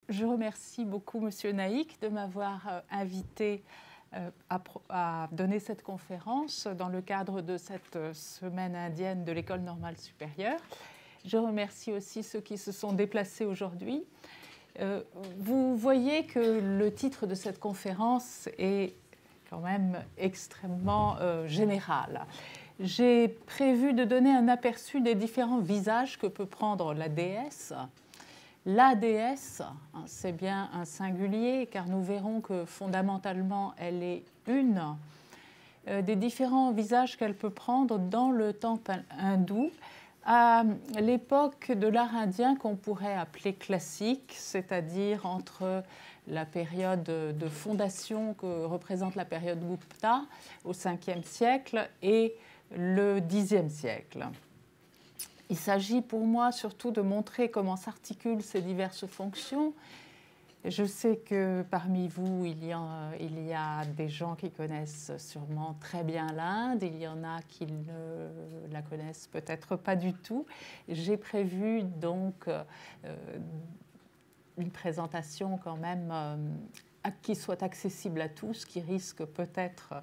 Je remercie beaucoup Monsieur Naïk de m'avoir invité à donner cette conférence dans le cadre de cette semaine indienne de l'École normale supérieure. Je remercie aussi ceux qui se sont déplacés aujourd'hui. Vous voyez que le titre de cette conférence est quand même extrêmement général. J'ai prévu de donner un aperçu des différents visages que peut prendre la déesse. La déesse, c'est bien un singulier, car nous verrons que fondamentalement, elle est une des différents visages qu'elle peut prendre dans le temple hindou à l'époque de l'art indien qu'on pourrait appeler classique, c'est-à-dire entre la période de fondation que représente la période Gupta au 5e siècle et le 10e siècle. Il s'agit pour moi surtout de montrer comment s'articulent ces diverses fonctions. Je sais que parmi vous, il y a des gens qui connaissent sûrement très bien l'Inde, il y en a qui ne la connaissent peut-être pas du tout. J'ai prévu donc une présentation quand même qui soit accessible à tous, qui risque peut-être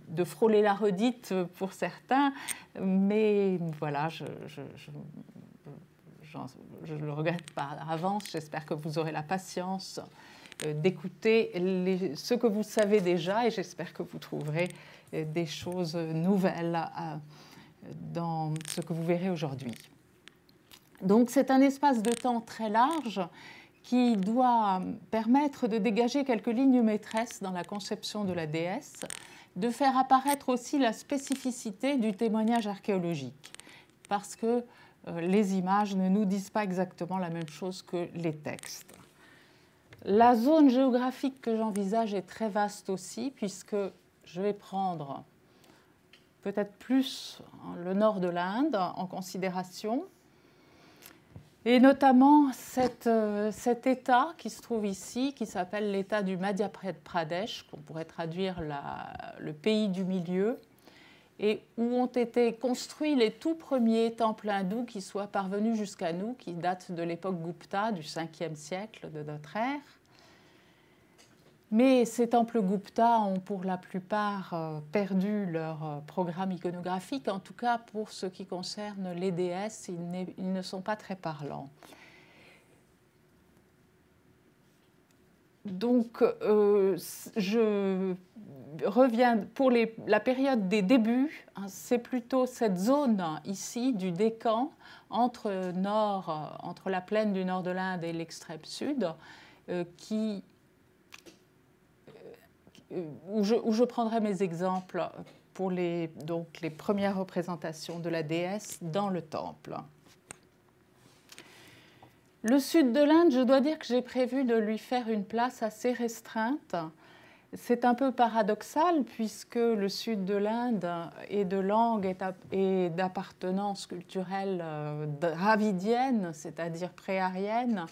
de frôler la redite pour certains, mais voilà, je ne le regrette pas à l'avance. J'espère que vous aurez la patience d'écouter ce que vous savez déjà et j'espère que vous trouverez des choses nouvelles dans ce que vous verrez aujourd'hui. Donc c'est un espace de temps très large qui doit permettre de dégager quelques lignes maîtresses dans la conception de la déesse, de faire apparaître aussi la spécificité du témoignage archéologique, parce que les images ne nous disent pas exactement la même chose que les textes. La zone géographique que j'envisage est très vaste aussi, puisque je vais prendre peut-être plus le nord de l'Inde en considération, et notamment cet État qui se trouve ici, qui s'appelle l'État du Madhya Pradesh, qu'on pourrait traduire le pays du milieu, et où ont été construits les tout premiers temples hindous qui soient parvenus jusqu'à nous, qui datent de l'époque Gupta, du 5e siècle de notre ère. Mais ces temples Gupta ont pour la plupart perdu leur programme iconographique. En tout cas, pour ce qui concerne les déesses, ils ne sont pas très parlants. Donc, je reviens pour la période des débuts. C'est plutôt cette zone ici du Décan, entre la plaine du nord de l'Inde et l'extrême sud, où je prendrai mes exemples pour les premières représentations de la déesse dans le temple. Le sud de l'Inde, je dois dire que j'ai prévu de lui faire une place assez restreinte. C'est un peu paradoxal puisque le sud de l'Inde est de langue et d'appartenance culturelle dravidienne, c'est-à-dire pré-aryenne,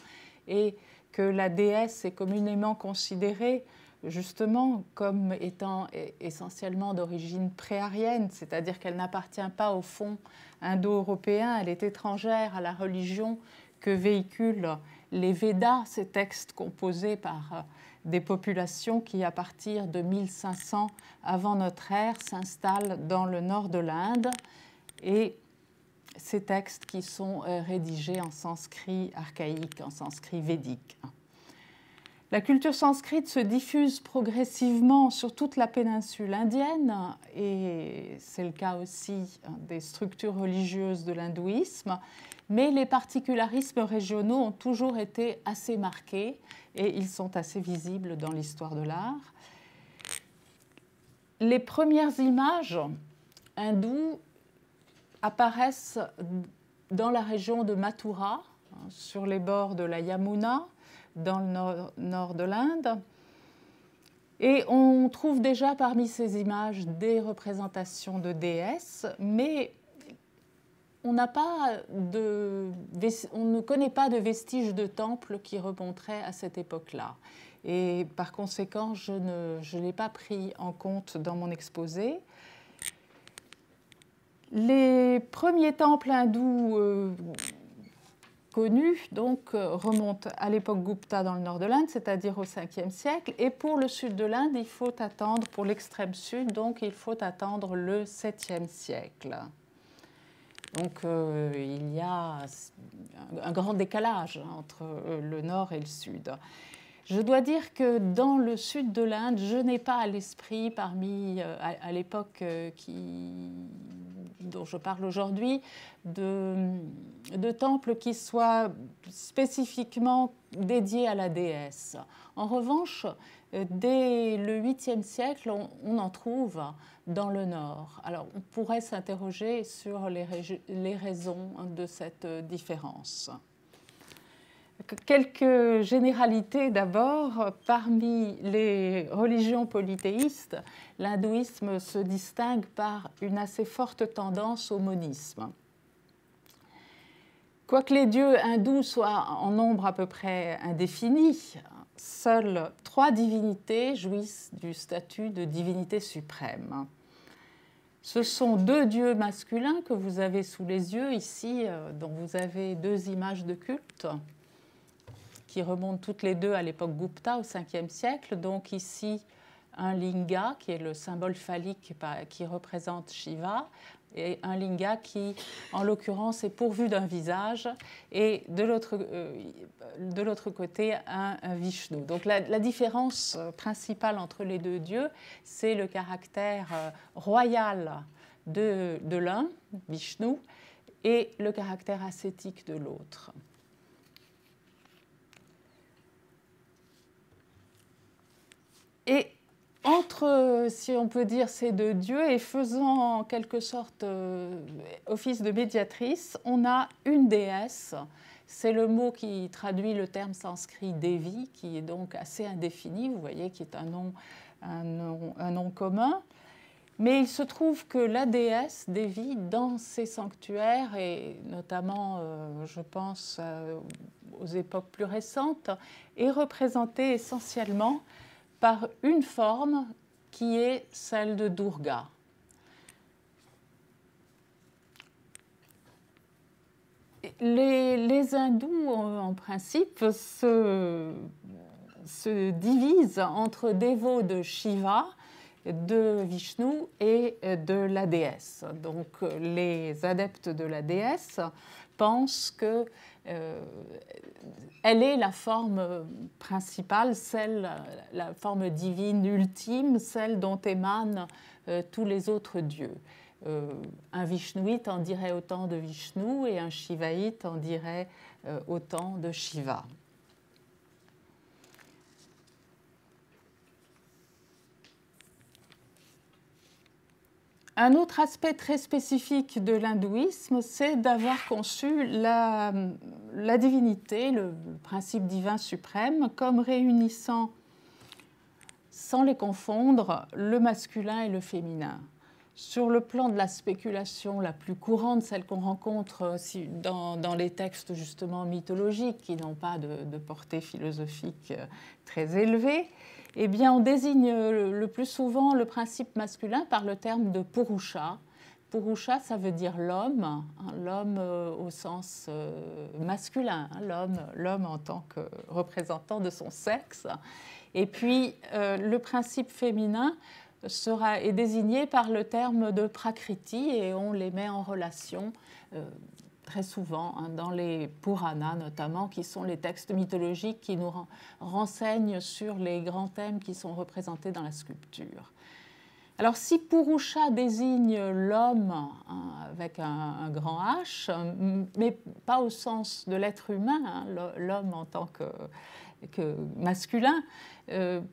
et que la déesse est communément considérée justement comme étant essentiellement d'origine pré-aryenne, c'est-à-dire qu'elle n'appartient pas au fond indo-européen, elle est étrangère à la religion que véhiculent les Védas, ces textes composés par des populations qui, à partir de 1500 avant notre ère, s'installent dans le nord de l'Inde, et ces textes qui sont rédigés en sanskrit archaïque, en sanskrit védique. La culture sanskrite se diffuse progressivement sur toute la péninsule indienne et c'est le cas aussi des structures religieuses de l'hindouisme, mais les particularismes régionaux ont toujours été assez marqués et ils sont assez visibles dans l'histoire de l'art. Les premières images hindoues apparaissent dans la région de Mathura, sur les bords de la Yamuna, dans le nord de l'Inde. Et on trouve déjà parmi ces images des représentations de déesses, mais on ne connaît pas de vestiges de temples qui remonteraient à cette époque-là. Et par conséquent, je ne l'ai pas pris en compte dans mon exposé. Les premiers temples hindous connu donc, remonte à l'époque Gupta dans le nord de l'Inde, c'est-à-dire au 5e siècle. Et pour le sud de l'Inde, il faut attendre, pour l'extrême sud, donc il faut attendre le 7e siècle. Donc il y a un grand décalage entre le nord et le sud. Je dois dire que dans le sud de l'Inde, je n'ai pas à l'esprit, parmi, à l'époque dont je parle aujourd'hui, de temples qui soient spécifiquement dédiés à la déesse. En revanche, dès le 8e siècle, on en trouve dans le nord. Alors, on pourrait s'interroger sur les raisons de cette différence. Quelques généralités d'abord. Parmi les religions polythéistes, l'hindouisme se distingue par une assez forte tendance au monisme. Quoique les dieux hindous soient en nombre à peu près indéfini, seules 3 divinités jouissent du statut de divinité suprême. Ce sont 2 dieux masculins que vous avez sous les yeux ici, dont vous avez 2 images de culte, qui remontent toutes les 2 à l'époque Gupta, au 5e siècle. Donc ici, un linga, qui est le symbole phallique qui représente Shiva, et un linga qui, en l'occurrence, est pourvu d'un visage, et de l'autre côté, un Vishnu. Donc la différence principale entre les 2 dieux, c'est le caractère royal de l'un, Vishnu, et le caractère ascétique de l'autre. Et entre, si on peut dire, ces 2 dieux, et faisant en quelque sorte office de médiatrice, on a une déesse. C'est le mot qui traduit le terme sanskrit Devi, qui est donc assez indéfini, vous voyez, qui est un nom commun. Mais il se trouve que la déesse Devi, dans ses sanctuaires, et notamment, je pense, aux époques plus récentes, est représentée essentiellement par une forme qui est celle de Durga. Les hindous, en principe, se divisent entre dévots de Shiva, de Vishnu et de la déesse. Donc les adeptes de la déesse pensent que elle est la forme principale, la forme divine ultime, celle dont émanent tous les autres dieux. Un Vishnuite en dirait autant de Vishnu et un Shivaïte en dirait autant de Shiva. Un autre aspect très spécifique de l'hindouisme, c'est d'avoir conçu la divinité, le principe divin suprême, comme réunissant, sans les confondre, le masculin et le féminin. Sur le plan de la spéculation la plus courante, celle qu'on rencontre dans les textes justement mythologiques qui n'ont pas de portée philosophique très élevée, eh bien, on désigne le plus souvent le principe masculin par le terme de Purusha. Purusha, ça veut dire l'homme, l'homme au sest masculin, l'homme en tant que représentant de son sexe. Et puis, le principe féminin est désigné par le terme de Prakriti, et on les met en relation très souvent dans les Puranas notamment, qui sont les textes mythologiques qui nous renseignent sur les grands thèmes qui sont représentés dans la sculpture. Alors si Purusha désigne l'homme avec un grand H, mais pas au sens de l'être humain, l'homme en tant que masculin,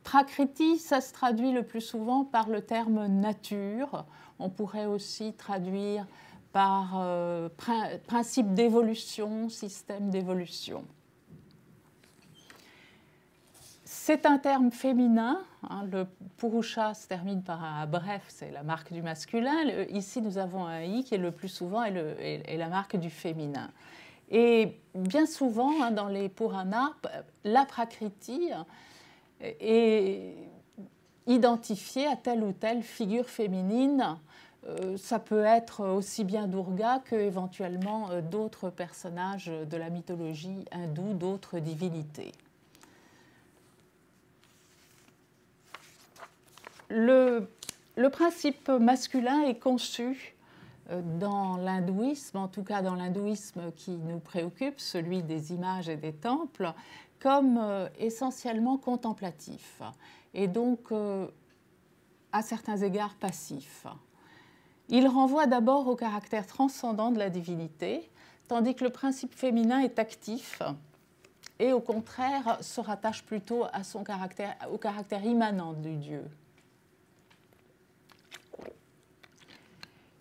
Prakriti, ça se traduit le plus souvent par le terme nature. On pourrait aussi traduire par principe d'évolution, système d'évolution. C'est un terme féminin. Le Purusha se termine par un bref, c'est la marque du masculin. Ici, nous avons un I qui est le plus souvent est la marque du féminin. Et bien souvent, dans les Puranas, la Prakriti est identifiée à telle ou telle figure féminine ça peut être aussi bien Durga que éventuellement d'autres personnages de la mythologie hindoue, d'autres divinités. Le principe masculin est conçu dans l'hindouisme, en tout cas dans l'hindouisme qui nous préoccupe, celui des images et des temples, comme essentiellement contemplatif et donc à certains égards passif. Il renvoie d'abord au caractère transcendant de la divinité, tandis que le principe féminin est actif et au contraire se rattache plutôt à au caractère immanent du Dieu.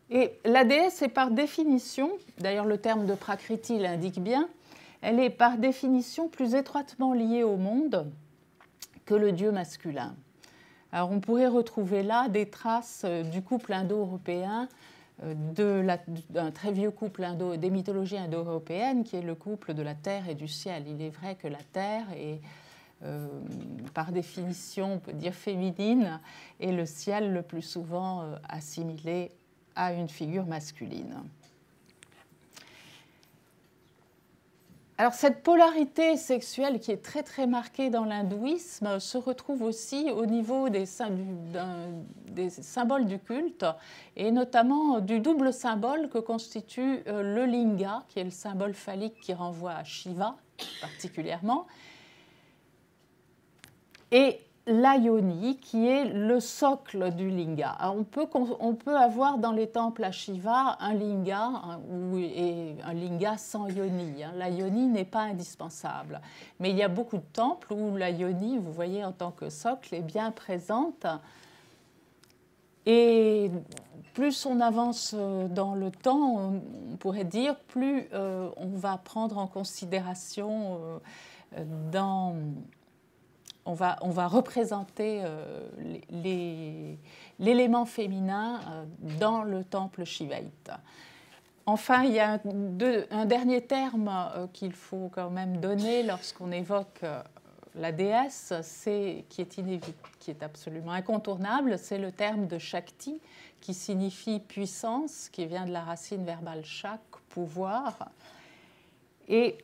Et la déesse est par définition, d'ailleurs le terme de Prakriti l'indique bien, elle est par définition plus étroitement liée au monde que le dieu masculin. Alors on pourrait retrouver là des traces du couple indo-européen, d'un très vieux couple des mythologies indo-européennes qui est le couple de la terre et du ciel. Il est vrai que la terre est par définition, on peut dire féminine, et le ciel le plus souvent assimilé à une figure masculine. Alors cette polarité sexuelle qui est très très marquée dans l'hindouisme se retrouve aussi au niveau des symboles du culte et notamment du double symbole que constitue le linga, qui est le symbole phallique qui renvoie à Shiva particulièrement, et l'ayoni, qui est le socle du linga. Alors on peut avoir dans les temples à Shiva un linga et un linga sans yoni. La yoni n'est pas indispensable. Mais il y a beaucoup de temples où la yoni, vous voyez, en tant que socle, est bien présente. Et plus on avance dans le temps, on pourrait dire, plus on va prendre en considération on va représenter l'élément féminin dans le temple shivaïte. Enfin, il y a un dernier terme qu'il faut quand même donner lorsqu'on évoque la déesse, qui est absolument incontournable, c'est le terme de Shakti, qui signifie puissance, qui vient de la racine verbale shak, pouvoir. Et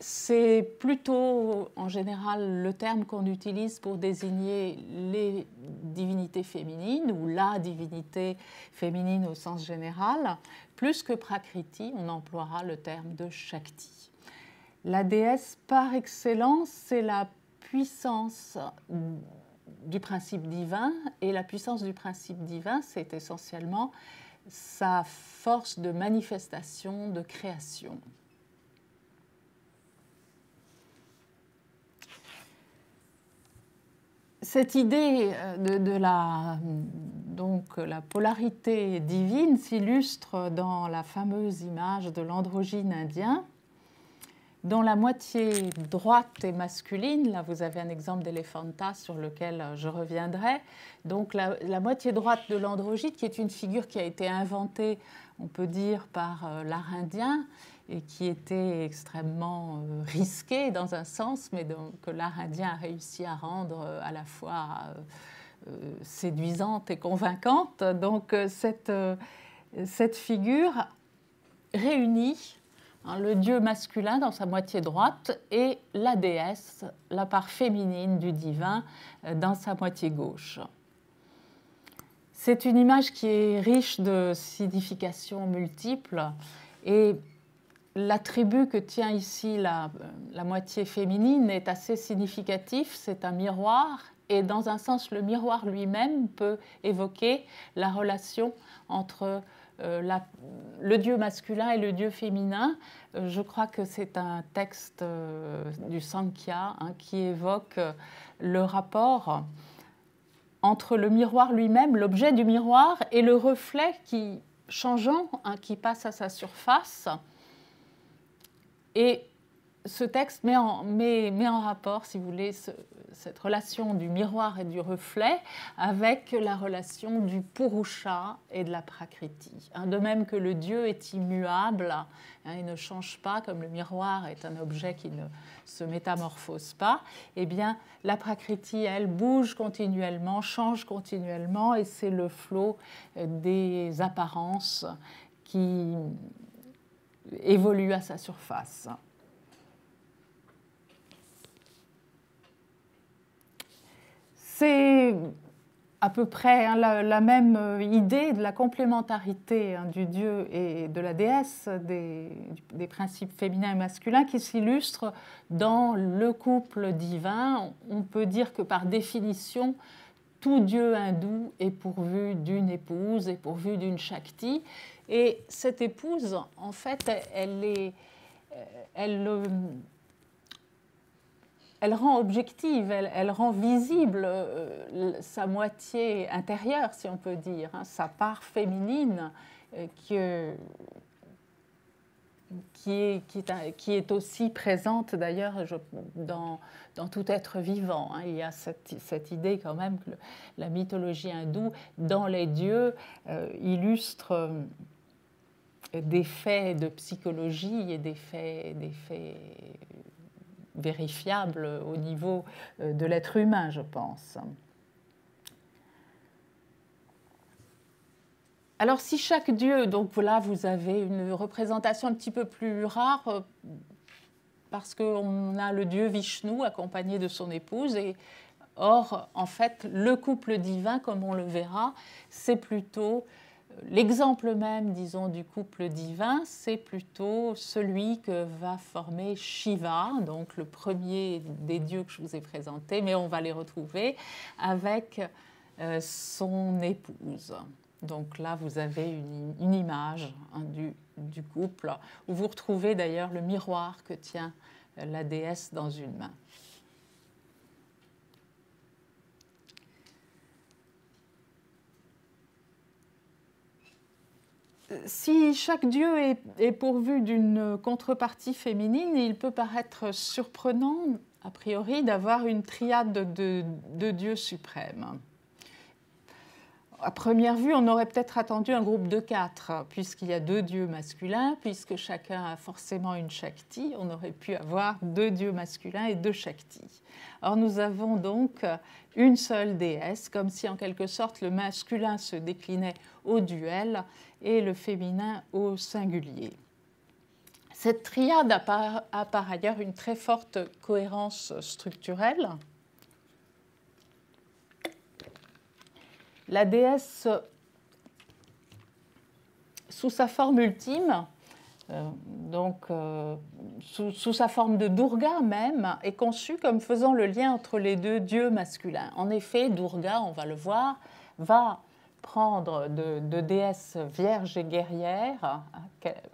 c'est plutôt, en général, le terme qu'on utilise pour désigner les divinités féminines ou la divinité féminine au sens général. Plus que Prakriti, on emploiera le terme de Shakti. La déesse par excellence, c'est la puissance du principe divin, et la puissance du principe divin, c'est essentiellement sa force de manifestation, de création. Cette idée de la polarité divine s'illustre dans la fameuse image de l'androgyne indien, dont la moitié droite est masculine. Là, vous avez un exemple d'éléphanta sur lequel je reviendrai. Donc, la moitié droite de l'androgyne, qui est une figure qui a été inventée, on peut dire, par l'art indien, et qui était extrêmement risquée dans un sens, mais que l'art indien a réussi à rendre à la fois séduisante et convaincante. Donc cette figure réunit le dieu masculin dans sa moitié droite et la déesse, la part féminine du divin, dans sa moitié gauche. C'est une image qui est riche de significations multiples et l'attribut que tient ici la moitié féminine est assez significatif, c'est un miroir, et dans un sens, le miroir lui-même peut évoquer la relation entre le dieu masculin et le dieu féminin. Je crois que c'est un texte du Sankhya qui évoque le rapport entre le miroir lui-même, l'objet du miroir, et le reflet changeant, qui passe à sa surface. Et ce texte met en rapport, si vous voulez, cette relation du miroir et du reflet avec la relation du Purusha et de la Prakriti. De même que le Dieu est immuable, il ne change pas, comme le miroir est un objet qui ne se métamorphose pas, eh bien, la Prakriti, elle, bouge continuellement, change continuellement, et c'est le flot des apparences qui évolue à sa surface. C'est à peu près la même idée de la complémentarité du dieu et de la déesse, des principes féminins et masculins, qui s'illustre dans le couple divin. On peut dire que par définition, tout dieu hindou est pourvu d'une épouse, est pourvu d'une Shakti. Et cette épouse, en fait, elle rend objective, elle rend visible sa moitié intérieure, si on peut dire, sa part féminine qui est aussi présente d'ailleurs dans tout être vivant. Il y a cette idée quand même que la mythologie hindoue, dans les dieux, illustre des faits de psychologie et des faits vérifiables au niveau de l'être humain, je pense. Alors, si chaque dieu, donc là, vous avez une représentation un petit peu plus rare, parce qu'on a le dieu Vishnu accompagné de son épouse, et or, en fait, le couple divin, comme on le verra, c'est plutôt l'exemple même, disons, du couple divin, c'est plutôt celui que va former Shiva, donc le premier des dieux que je vous ai présentés, mais on va les retrouver avec son épouse. Donc là, vous avez une image du couple, où vous retrouvez d'ailleurs le miroir que tient la déesse dans une main. Si chaque dieu est pourvu d'une contrepartie féminine, il peut paraître surprenant, a priori, d'avoir une triade de dieux suprêmes. À première vue, on aurait peut-être attendu un groupe de 4, puisqu'il y a 2 dieux masculins, puisque chacun a forcément une Shakti, on aurait pu avoir 2 dieux masculins et 2 Shaktis. Or, nous avons donc une seule déesse, comme si en quelque sorte le masculin se déclinait au duel et le féminin au singulier. Cette triade a par ailleurs une très forte cohérence structurelle. La déesse, sous sa forme ultime, sous sa forme de Durga même, est conçue comme faisant le lien entre les 2 dieux masculins. En effet, Durga, on va le voir, va prendre de déesse vierge et guerrière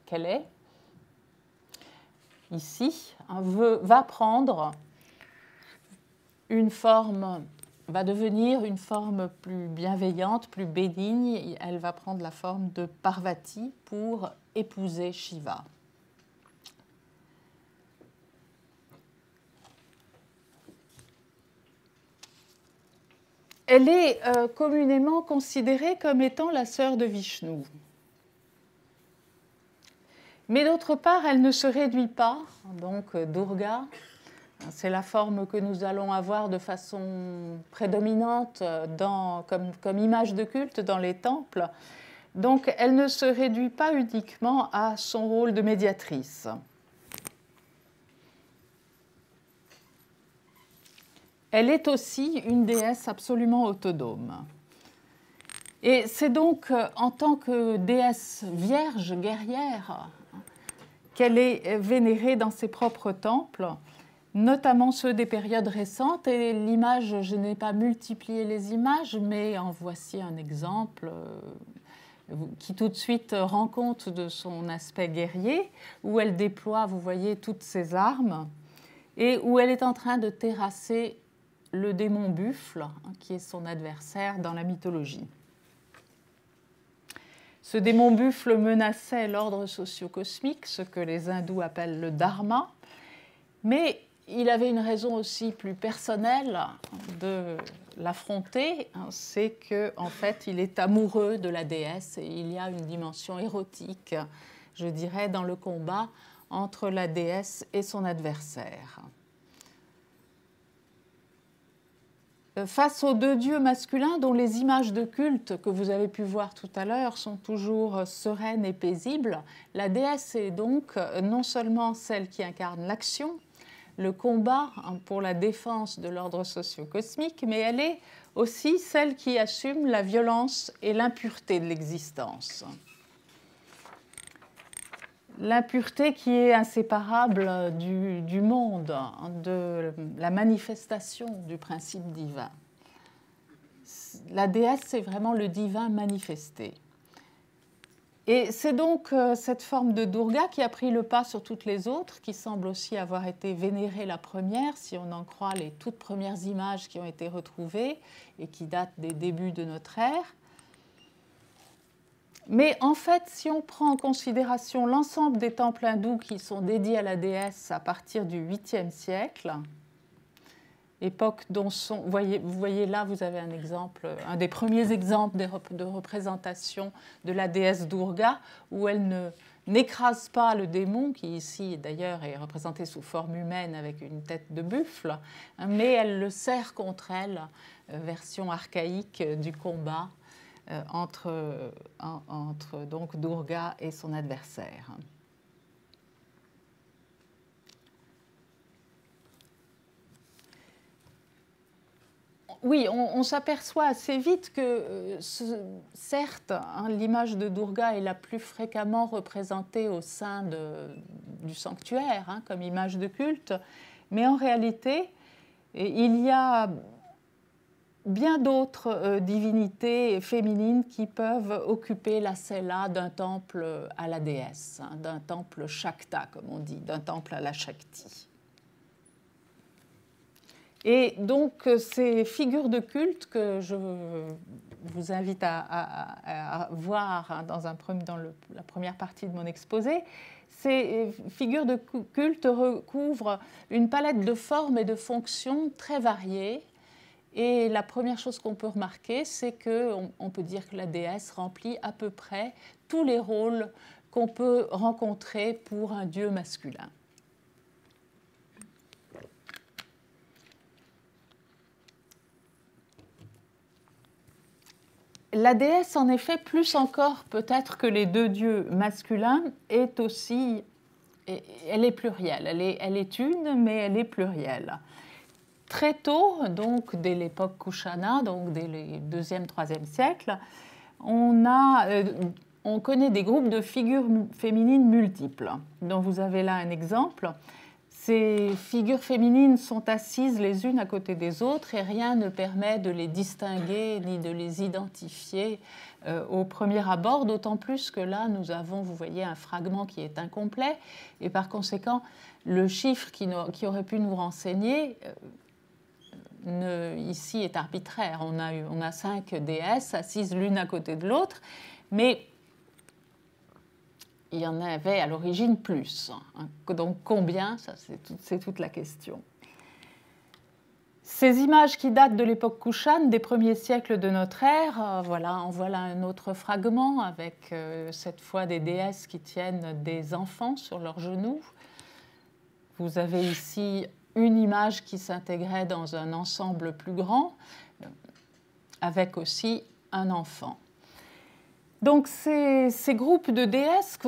qu'elle est, ici, va prendre une forme, va devenir une forme plus bienveillante, plus bénigne. Elle va prendre la forme de Parvati pour épouser Shiva. Elle est communément considérée comme étant la sœur de Vishnu. Mais d'autre part, elle ne se réduit pas, donc Durga, c'est la forme que nous allons avoir de façon prédominante comme image de culte dans les temples. Donc elle ne se réduit pas uniquement à son rôle de médiatrice. Elle est aussi une déesse absolument autonome. Et c'est donc en tant que déesse vierge, guerrière, qu'elle est vénérée dans ses propres temples, notamment ceux des périodes récentes. Et l'image, je n'ai pas multiplié les images, mais en voici un exemple qui tout de suite rend compte de son aspect guerrier, où elle déploie, vous voyez, toutes ses armes, et où elle est en train de terrasser le démon buffle, qui est son adversaire dans la mythologie. Ce démon buffle menaçait l'ordre socio-cosmique, ce que les hindous appellent le dharma, Mais il avait une raison aussi plus personnelle de l'affronter, c'est qu'en fait, il est amoureux de la déesse et il y a une dimension érotique, je dirais, dans le combat entre la déesse et son adversaire. Face aux deux dieux masculins dont les images de culte que vous avez pu voir tout à l'heure sont toujours sereines et paisibles, la déesse est donc non seulement celle qui incarne l'action, le combat pour la défense de l'ordre socio-cosmique, mais elle est aussi celle qui assume la violence et l'impureté de l'existence. L'impureté qui est inséparable du monde, de la manifestation du principe divin. La déesse, c'est vraiment le divin manifesté. Et c'est donc cette forme de Durga qui a pris le pas sur toutes les autres, qui semble aussi avoir été vénérée la première, si on en croit les toutes premières images qui ont été retrouvées et qui datent des débuts de notre ère. Mais en fait, si on prend en considération l'ensemble des temples hindous qui sont dédiés à la déesse à partir du 8e siècle, époque dont sont, vous voyez là, vous avez un exemple, un des premiers exemples de représentation de la déesse Durga, où elle n'écrase pas le démon, qui ici d'ailleurs est représenté sous forme humaine avec une tête de buffle, mais elle le serre contre elle, version archaïque du combat entre donc Durga et son adversaire. Oui, on s'aperçoit assez vite que, certes, l'image de Durga est la plus fréquemment représentée au sein du sanctuaire, comme image de culte, mais en réalité, il y a bien d'autres divinités féminines qui peuvent occuper la cella d'un temple à la déesse, d'un temple Shakta, comme on dit, d'un temple à la Shakti. Et donc, ces figures de culte que je vous invite à voir dans la première partie de mon exposé, ces figures de culte recouvrent une palette de formes et de fonctions très variées. Et la première chose qu'on peut remarquer, c'est qu'on peut dire que la déesse remplit à peu près tous les rôles qu'on peut rencontrer pour un dieu masculin. La déesse, en effet, plus encore peut-être que les deux dieux masculins, est aussi, elle est plurielle. Elle est une, mais elle est plurielle. Très tôt, donc dès l'époque Kushana, donc dès les 2e, 3e siècles, on connaît des groupes de figures féminines multiples, dont vous avez là un exemple. Ces figures féminines sont assises les unes à côté des autres et rien ne permet de les distinguer ni de les identifier au premier abord, d'autant plus que là, nous avons, vous voyez, un fragment qui est incomplet et par conséquent, le chiffre qui aurait pu nous renseigner ici est arbitraire. On a 5 déesses assises l'une à côté de l'autre, mais il y en avait à l'origine plus. Donc combien, ça, c'est toute la question. Ces images qui datent de l'époque Kushan, des premiers siècles de notre ère, en voilà un autre fragment avec cette fois des déesses qui tiennent des enfants sur leurs genoux. Vous avez ici une image qui s'intégrait dans un ensemble plus grand, avec aussi un enfant. Donc ces groupes de déesses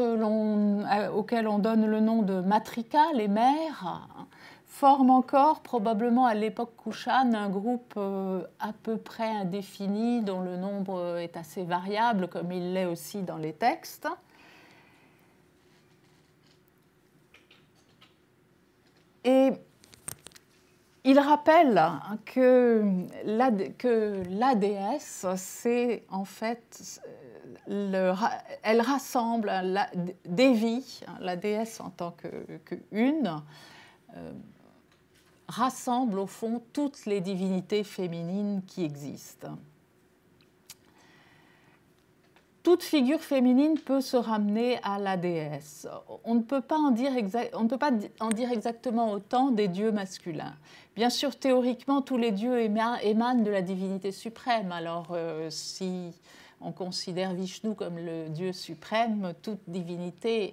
auxquels on donne le nom de matrika, les mères, forment encore, probablement à l'époque Kushan, un groupe à peu près indéfini, dont le nombre est assez variable, comme il l'est aussi dans les textes. Et il rappelle que la déesse, c'est en fait, elle rassemble Devi, la déesse en tant qu'une, rassemble au fond toutes les divinités féminines qui existent. toute figure féminine peut se ramener à la déesse. On ne peut pas en dire, exactement autant des dieux masculins. Bien sûr, théoriquement, tous les dieux émanent de la divinité suprême. Alors, si on considère Vishnu comme le dieu suprême, toute divinité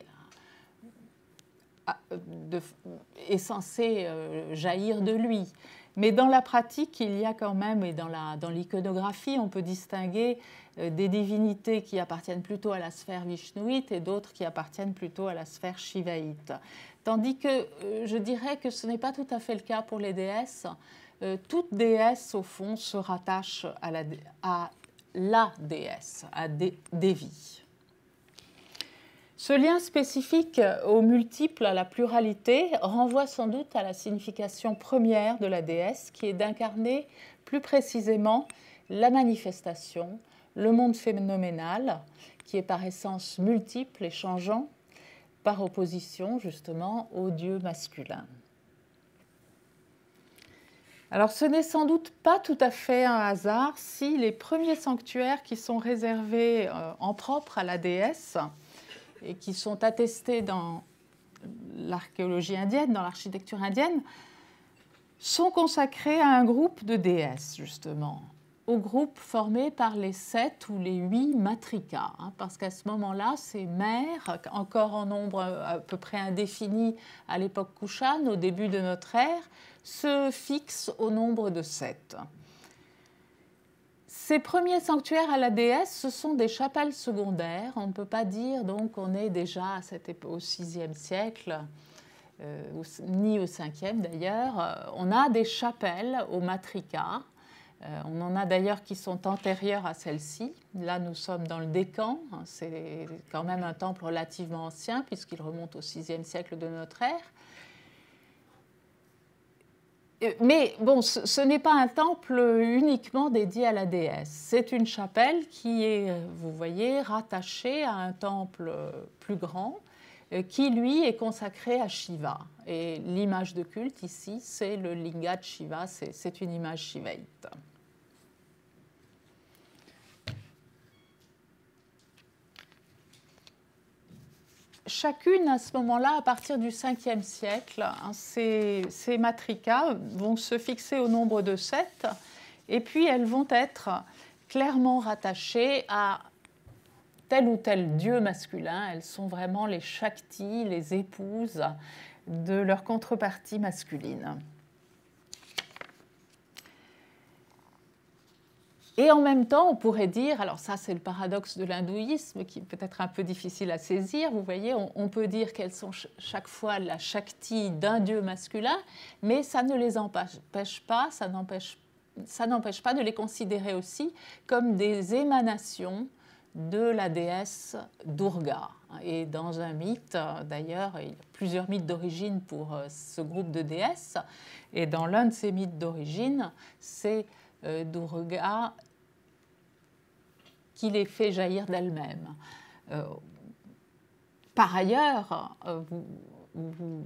est censée jaillir de lui. Mais dans la pratique, il y a quand même, et dans l'iconographie, on peut distinguer des divinités qui appartiennent plutôt à la sphère vishnuite et d'autres qui appartiennent plutôt à la sphère shivaïte. Tandis que je dirais que ce n'est pas tout à fait le cas pour les déesses. Toute déesse, au fond, se rattache à la déesse, à Devi. Ce lien spécifique aux multiples, à la pluralité, renvoie sans doute à la signification première de la déesse, qui est d'incarner plus précisément la manifestation, le monde phénoménal, qui est par essence multiple et changeant, par opposition justement au dieu masculin. Alors ce n'est sans doute pas tout à fait un hasard si les premiers sanctuaires qui sont réservés en propre à la déesse et qui sont attestés dans l'archéologie indienne, dans l'architecture indienne, sont consacrés à un groupe de déesses, justement, au groupe formé par les 7 ou les 8 matrikas, parce qu'à ce moment-là, ces mères, encore en nombre à peu près indéfini à l'époque Kushan, au début de notre ère, se fixent au nombre de 7. Ces premiers sanctuaires à la déesse, ce sont des chapelles secondaires. On ne peut pas dire donc qu'on est déjà au VIe siècle, ni au Ve d'ailleurs. On a des chapelles aux matrikas. On en a d'ailleurs qui sont antérieures à celle-ci. Là, nous sommes dans le Décan. C'est quand même un temple relativement ancien puisqu'il remonte au VIe siècle de notre ère. Mais bon, ce n'est pas un temple uniquement dédié à la déesse. C'est une chapelle qui est, vous voyez, rattachée à un temple plus grand qui, lui, est consacré à Shiva. Et l'image de culte ici, c'est le linga de Shiva, c'est une image shivaïte. Chacune, à ce moment-là, à partir du Ve siècle, ces matrikas vont se fixer au nombre de 7, et puis elles vont être clairement rattachées à tel ou tel dieu masculin. Elles sont vraiment les Shakti, les épouses de leur contrepartie masculine. Et en même temps, on pourrait dire, alors ça c'est le paradoxe de l'hindouisme qui est peut-être un peu difficile à saisir, vous voyez, on peut dire qu'elles sont chaque fois la Shakti d'un dieu masculin, mais ça ne les empêche pas, ça n'empêche pas de les considérer aussi comme des émanations de la déesse Durga. Et dans un mythe, d'ailleurs, il y a plusieurs mythes d'origine pour ce groupe de déesses, et dans l'un de ces mythes d'origine, c'est Durga qui les fait jaillir d'elle-même. Par ailleurs, vous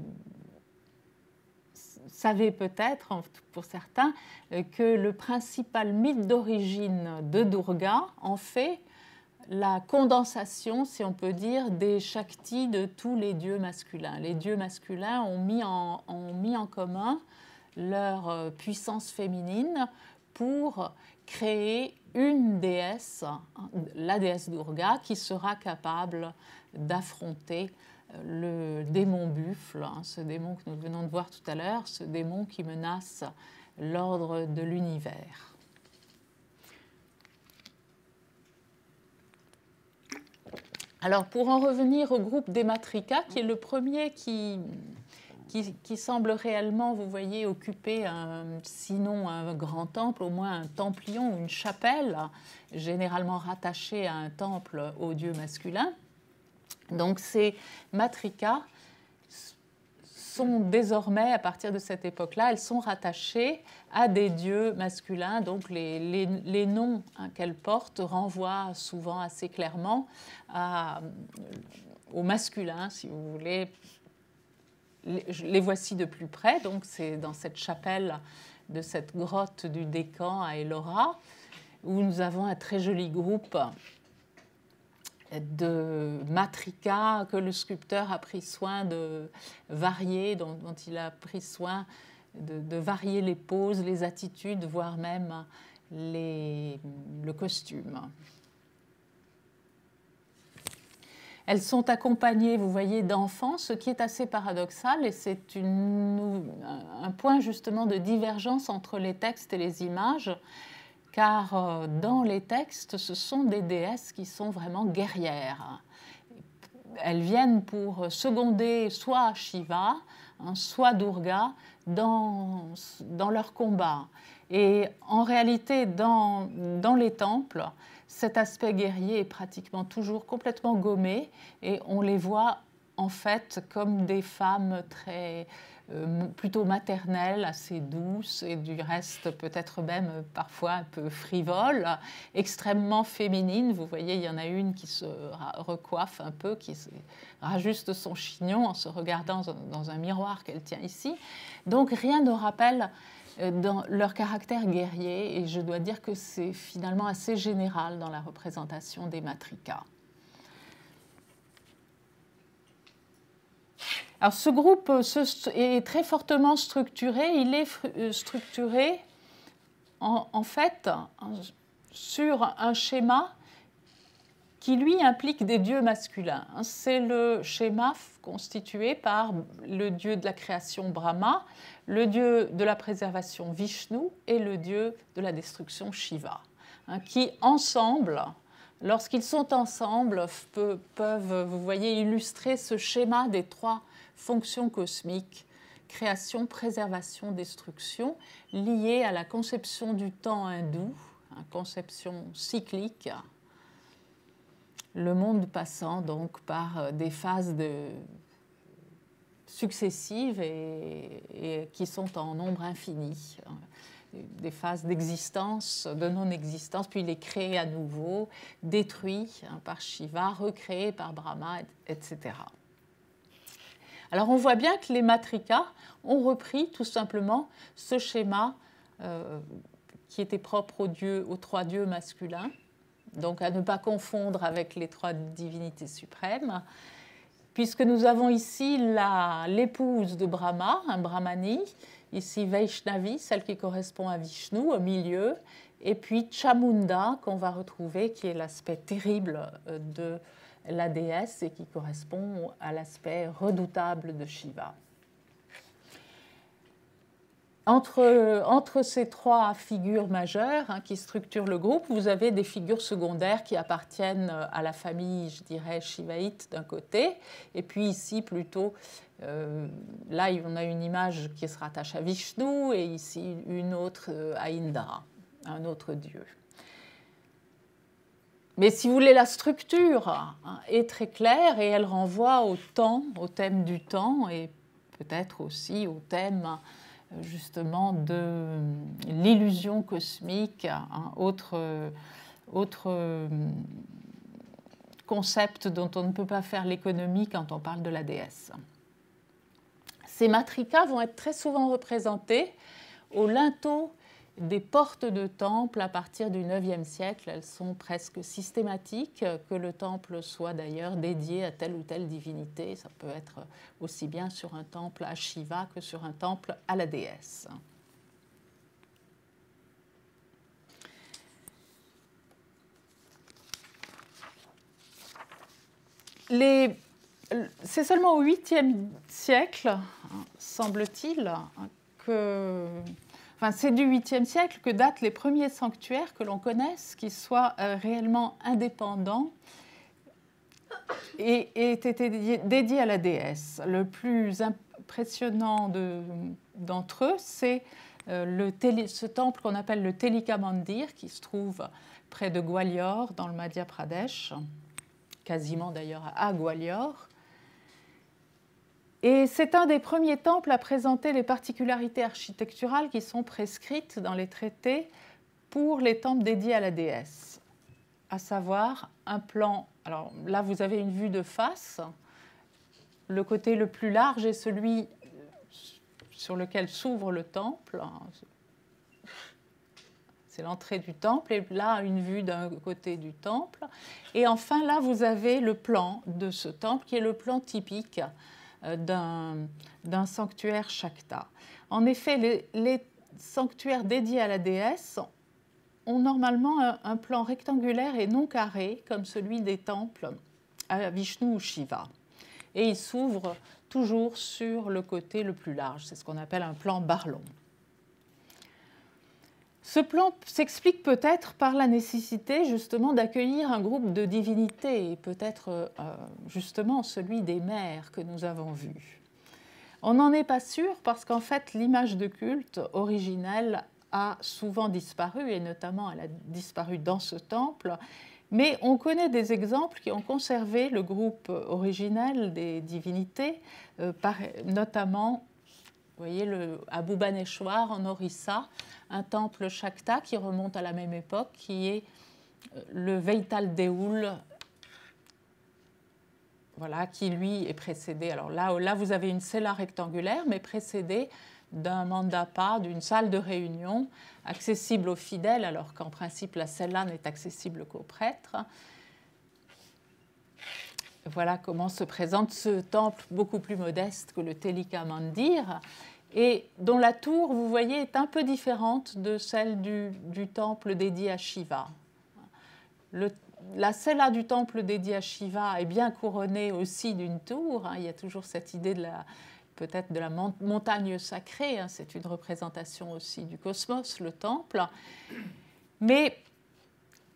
savez peut-être, pour certains, que le principal mythe d'origine de Durga en fait la condensation, si on peut dire, des Shaktis de tous les dieux masculins. Les dieux masculins ont mis en commun leur puissance féminine pour créer une déesse, la déesse Durga, qui sera capable d'affronter le démon buffle, ce démon que nous venons de voir tout à l'heure, ce démon qui menace l'ordre de l'univers. Alors, pour en revenir au groupe des matrikas, qui est le premier qui semble réellement, vous voyez, occuper sinon un grand temple, au moins un templion ou une chapelle, généralement rattachée à un temple au dieu masculin. Donc ces matrikas sont désormais, à partir de cette époque-là, elles sont rattachées à des dieux masculins. Donc les noms qu'elles portent renvoient souvent assez clairement au masculin, si vous voulez. Les voici de plus près, donc c'est dans cette chapelle de cette grotte du Décan à Ellora, où nous avons un très joli groupe de matricas que le sculpteur a pris soin de varier, dont il a pris soin de varier les poses, les attitudes, voire même le costume. Elles sont accompagnées, vous voyez, d'enfants, ce qui est assez paradoxal, et c'est un point justement de divergence entre les textes et les images, car dans les textes, ce sont des déesses qui sont vraiment guerrières. Elles viennent pour seconder soit Shiva, soit Durga dans leur combat. Et en réalité, dans les temples, cet aspect guerrier est pratiquement toujours complètement gommé et on les voit en fait comme des femmes plutôt maternelles, assez douces et du reste peut-être même parfois un peu frivoles, extrêmement féminines. Vous voyez, il y en a une qui se recoiffe un peu, qui rajuste son chignon en se regardant dans un miroir qu'elle tient ici. Donc rien ne rappelle dans leur caractère guerrier, et je dois dire que c'est finalement assez général dans la représentation des matricas. Alors ce groupe est très fortement structuré. Il est structuré en fait sur un schéma qui lui implique des dieux masculins. C'est le schéma constitué par le dieu de la création Brahma, le dieu de la préservation Vishnu et le dieu de la destruction Shiva, qui ensemble, lorsqu'ils sont ensemble, peuvent, vous voyez, illustrer ce schéma des trois fonctions cosmiques, création, préservation, destruction, liées à la conception du temps hindou, conception cyclique, le monde passant donc par des phases successives et qui sont en nombre infini, des phases d'existence, de non-existence, puis il est créé à nouveau, détruit par Shiva, recréé par Brahma, etc. Alors on voit bien que les matricas ont repris tout simplement ce schéma qui était propre aux trois dieux masculins, donc à ne pas confondre avec les trois divinités suprêmes, puisque nous avons ici l'épouse de Brahma, un Brahmani, ici Vaishnavi, celle qui correspond à Vishnu au milieu, et puis Chamunda qu'on va retrouver, qui est l'aspect terrible de la déesse et qui correspond à l'aspect redoutable de Shiva. Entre ces trois figures majeures qui structurent le groupe, vous avez des figures secondaires qui appartiennent à la famille, je dirais, shivaïte d'un côté, et puis ici plutôt, là on a une image qui se rattache à Vishnu et ici une autre à Indra, un autre dieu. Mais si vous voulez, la structure est très claire et elle renvoie au temps, au thème du temps et peut-être aussi au thème justement de l'illusion cosmique, autre concept dont on ne peut pas faire l'économie quand on parle de la déesse. Ces matricas vont être très souvent représentés au linteau des portes de temple à partir du IXe siècle. Elles sont presque systématiques, que le temple soit d'ailleurs dédié à telle ou telle divinité. Ça peut être aussi bien sur un temple à Shiva que sur un temple à la déesse. C'est seulement au 8e siècle, semble-t-il, que... Enfin, c'est du 8e siècle que datent les premiers sanctuaires que l'on connaisse, qui soient réellement indépendants et aient été dédiés à la déesse. Le plus impressionnant d'entre eux, c'est ce temple qu'on appelle le Telika Mandir, qui se trouve près de Gwalior, dans le Madhya Pradesh, quasiment d'ailleurs à Gwalior. Et c'est un des premiers temples à présenter les particularités architecturales qui sont prescrites dans les traités pour les temples dédiés à la déesse, à savoir un plan. Alors là, vous avez une vue de face. Le côté le plus large est celui sur lequel s'ouvre le temple. c'est l'entrée du temple, et là, une vue d'un côté du temple. Et enfin, là, vous avez le plan de ce temple, qui est le plan typique d'un sanctuaire Shakta. En effet, les sanctuaires dédiés à la déesse ont normalement un plan rectangulaire et non carré, comme celui des temples à Vishnu ou Shiva. Et il s'ouvre toujours sur le côté le plus large. C'est ce qu'on appelle un plan Barlon. Ce plan s'explique peut-être par la nécessité justement d'accueillir un groupe de divinités, et peut-être justement celui des mères que nous avons vu. On n'en est pas sûr parce qu'en fait l'image de culte originelle a souvent disparu, et notamment elle a disparu dans ce temple, mais on connaît des exemples qui ont conservé le groupe originel des divinités, notamment, vous voyez, à Bhubaneswar en Orissa, un temple Shakta qui remonte à la même époque, qui est le Vaital Deul, voilà, qui lui est précédé. Alors là, vous avez une cella rectangulaire, mais précédée d'un mandapa, d'une salle de réunion accessible aux fidèles, alors qu'en principe la cella n'est accessible qu'aux prêtres. Voilà comment se présente ce temple beaucoup plus modeste que le Telika Mandir, et dont la tour, vous voyez, est un peu différente de celle du temple dédié à Shiva. La cella du temple dédié à Shiva est bien couronnée aussi d'une tour. Il y a toujours cette idée peut-être de la montagne sacrée. C'est une représentation aussi du cosmos, le temple. Mais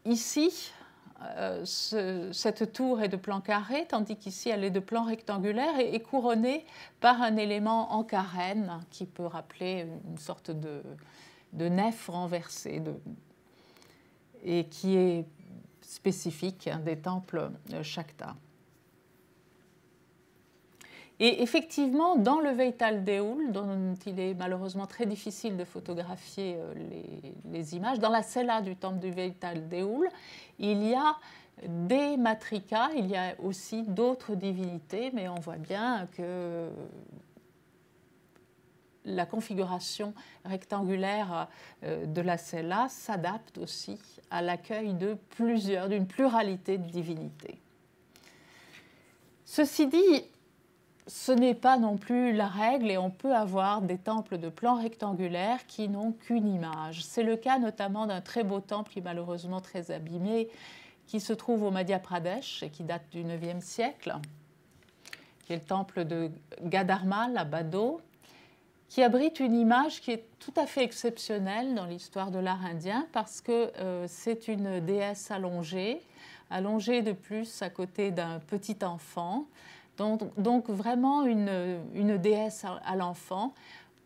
ici, cette tour est de plan carré, tandis qu'ici elle est de plan rectangulaire et couronnée par un élément en carène qui peut rappeler une sorte de nef renversée et qui est spécifique des temples Shakta. Et effectivement, dans le Vaital Deul, dont il est malheureusement très difficile de photographier les images, dans la cella du temple du Vaital Deul, il y a des matrikas, il y a aussi d'autres divinités, mais on voit bien que la configuration rectangulaire de la cella s'adapte aussi à l'accueil d'une pluralité de divinités. Ceci dit, ce n'est pas non plus la règle, et on peut avoir des temples de plan rectangulaire qui n'ont qu'une image. C'est le cas notamment d'un très beau temple qui est malheureusement très abîmé, qui se trouve au Madhya Pradesh et qui date du IXe siècle, qui est le temple de Gadharmal à Bado, qui abrite une image qui est tout à fait exceptionnelle dans l'histoire de l'art indien, parce que c'est une déesse allongée de plus à côté d'un petit enfant, donc vraiment une déesse à l'enfant.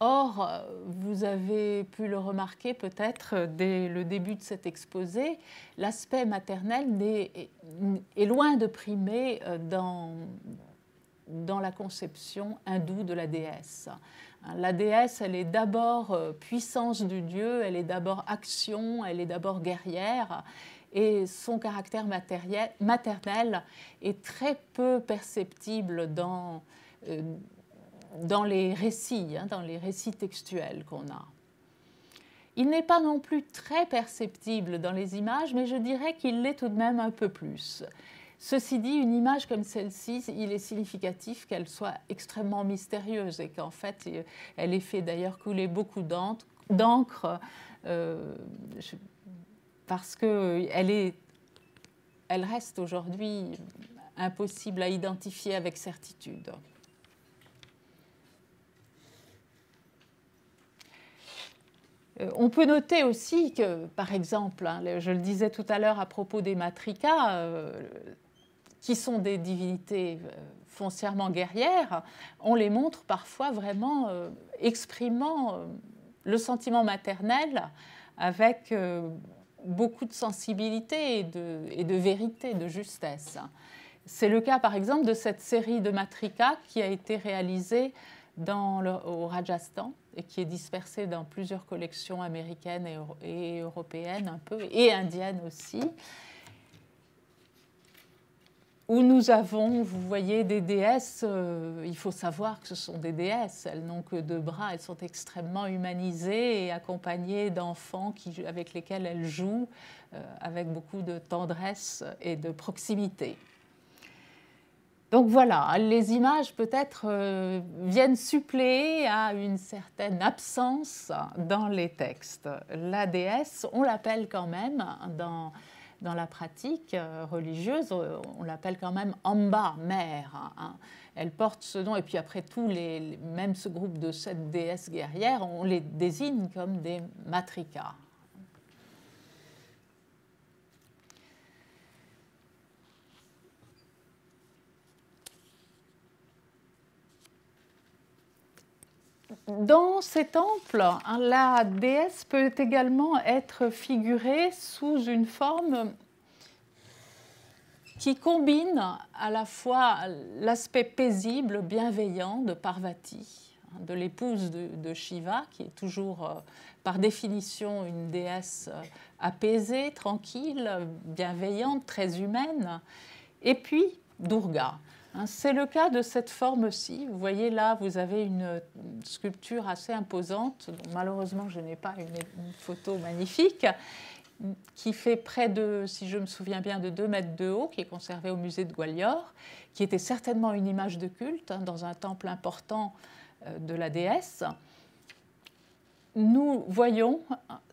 Or, vous avez pu le remarquer peut-être dès le début de cet exposé, l'aspect maternel est loin de primer dans la conception hindoue de la déesse. La déesse, elle est d'abord puissance du Dieu, elle est d'abord action, elle est d'abord guerrière, et son caractère maternel est très peu perceptible dans les récits, dans les récits textuels qu'on a. Il n'est pas non plus très perceptible dans les images, mais je dirais qu'il l'est tout de même un peu plus. Ceci dit, une image comme celle-ci, il est significatif qu'elle soit extrêmement mystérieuse et qu'en fait, elle ait fait d'ailleurs couler beaucoup d'encre parce qu'elle reste aujourd'hui impossible à identifier avec certitude. On peut noter aussi que, par exemple, je le disais tout à l'heure à propos des matrikas, qui sont des divinités foncièrement guerrières, on les montre parfois vraiment exprimant le sentiment maternel avec beaucoup de sensibilité et de vérité, de justesse. C'est le cas, par exemple, de cette série de matrikas qui a été réalisée au Rajasthan et qui est dispersée dans plusieurs collections américaines et européennes un peu, et indiennes aussi. où nous avons, vous voyez, des déesses, il faut savoir que ce sont des déesses, elles n'ont que 2 bras, elles sont extrêmement humanisées et accompagnées d'enfants avec lesquels elles jouent avec beaucoup de tendresse et de proximité. Donc voilà, les images peut-être viennent suppléer à une certaine absence dans les textes. La déesse, on l'appelle quand même dans la pratique religieuse, on l'appelle quand même Amba, mère. Hein. Elle porte ce nom, et puis après tout, même ce groupe de 7 déesses guerrières, on les désigne comme des matrikas. Dans ces temples, la déesse peut également être figurée sous une forme qui combine à la fois l'aspect paisible, bienveillant de Parvati, de l'épouse de Shiva, qui est toujours par définition une déesse apaisée, tranquille, bienveillante, très humaine, et puis Durga. C'est le cas de cette forme-ci. Vous voyez là, vous avez une sculpture assez imposante, dont malheureusement je n'ai pas une photo magnifique, qui fait près de, si je me souviens bien, de 2 mètres de haut, qui est conservée au musée de Gwalior, qui était certainement une image de culte dans un temple important de la déesse. Nous voyons,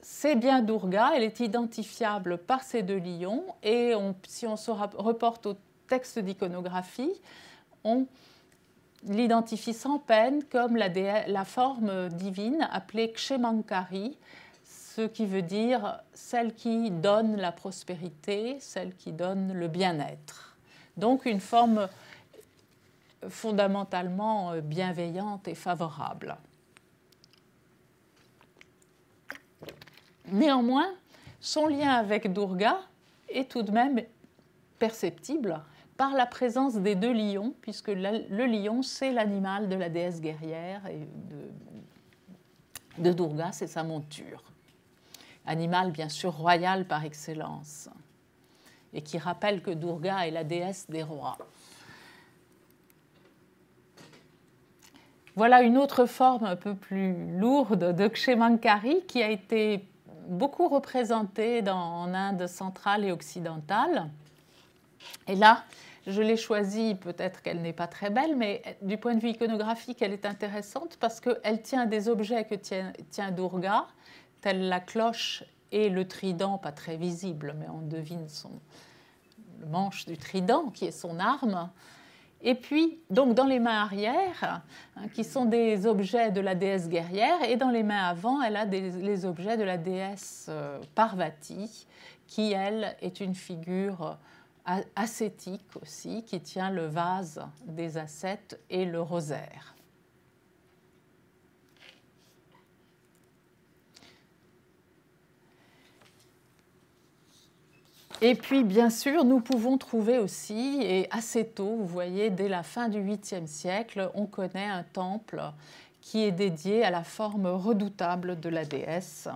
c'est bien Durga, elle est identifiable par ces 2 lions, et si on se reporte au texte d'iconographie, on l'identifie sans peine comme la forme divine appelée Kshémankari, ce qui veut dire celle qui donne la prospérité, celle qui donne le bien-être. Donc une forme fondamentalement bienveillante et favorable. Néanmoins, son lien avec Durga est tout de même perceptible par la présence des 2 lions, puisque le lion, c'est l'animal de la déesse guerrière, et de Durga, c'est sa monture. Animal bien sûr royal par excellence, et qui rappelle que Durga est la déesse des rois. Voilà une autre forme un peu plus lourde de Kshémankari qui a été beaucoup représentée en Inde centrale et occidentale. Et là, je l'ai choisie, peut-être qu'elle n'est pas très belle, mais du point de vue iconographique, elle est intéressante parce qu'elle tient des objets que tient Durga, tels la cloche et le trident, pas très visible, mais on devine le manche du trident, qui est son arme. Et puis, donc dans les mains arrière, qui sont des objets de la déesse guerrière, et dans les mains avant, elle a les objets de la déesse Parvati, qui, elle, est une figure ascétique aussi, qui tient le vase des ascètes et le rosaire. Et puis, bien sûr, nous pouvons trouver aussi, et assez tôt, vous voyez, dès la fin du 8e siècle, on connaît un temple qui est dédié à la forme redoutable de la déesse,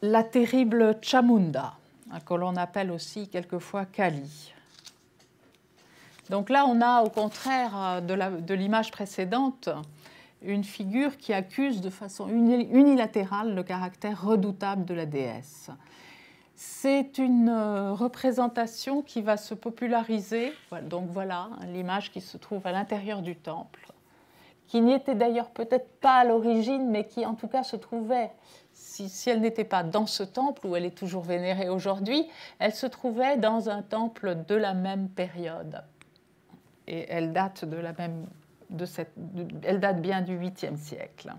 la terrible Chamunda, que l'on appelle aussi quelquefois Kali. Donc là, on a, au contraire de l'image précédente, une figure qui accuse de façon unilatérale le caractère redoutable de la déesse. C'est une représentation qui va se populariser, donc voilà l'image qui se trouve à l'intérieur du temple, qui n'y était d'ailleurs peut-être pas à l'origine, mais qui en tout cas se trouvait, si elle n'était pas dans ce temple où elle est toujours vénérée aujourd'hui, elle se trouvait dans un temple de la même période. Et elle date elle date bien du 8e siècle.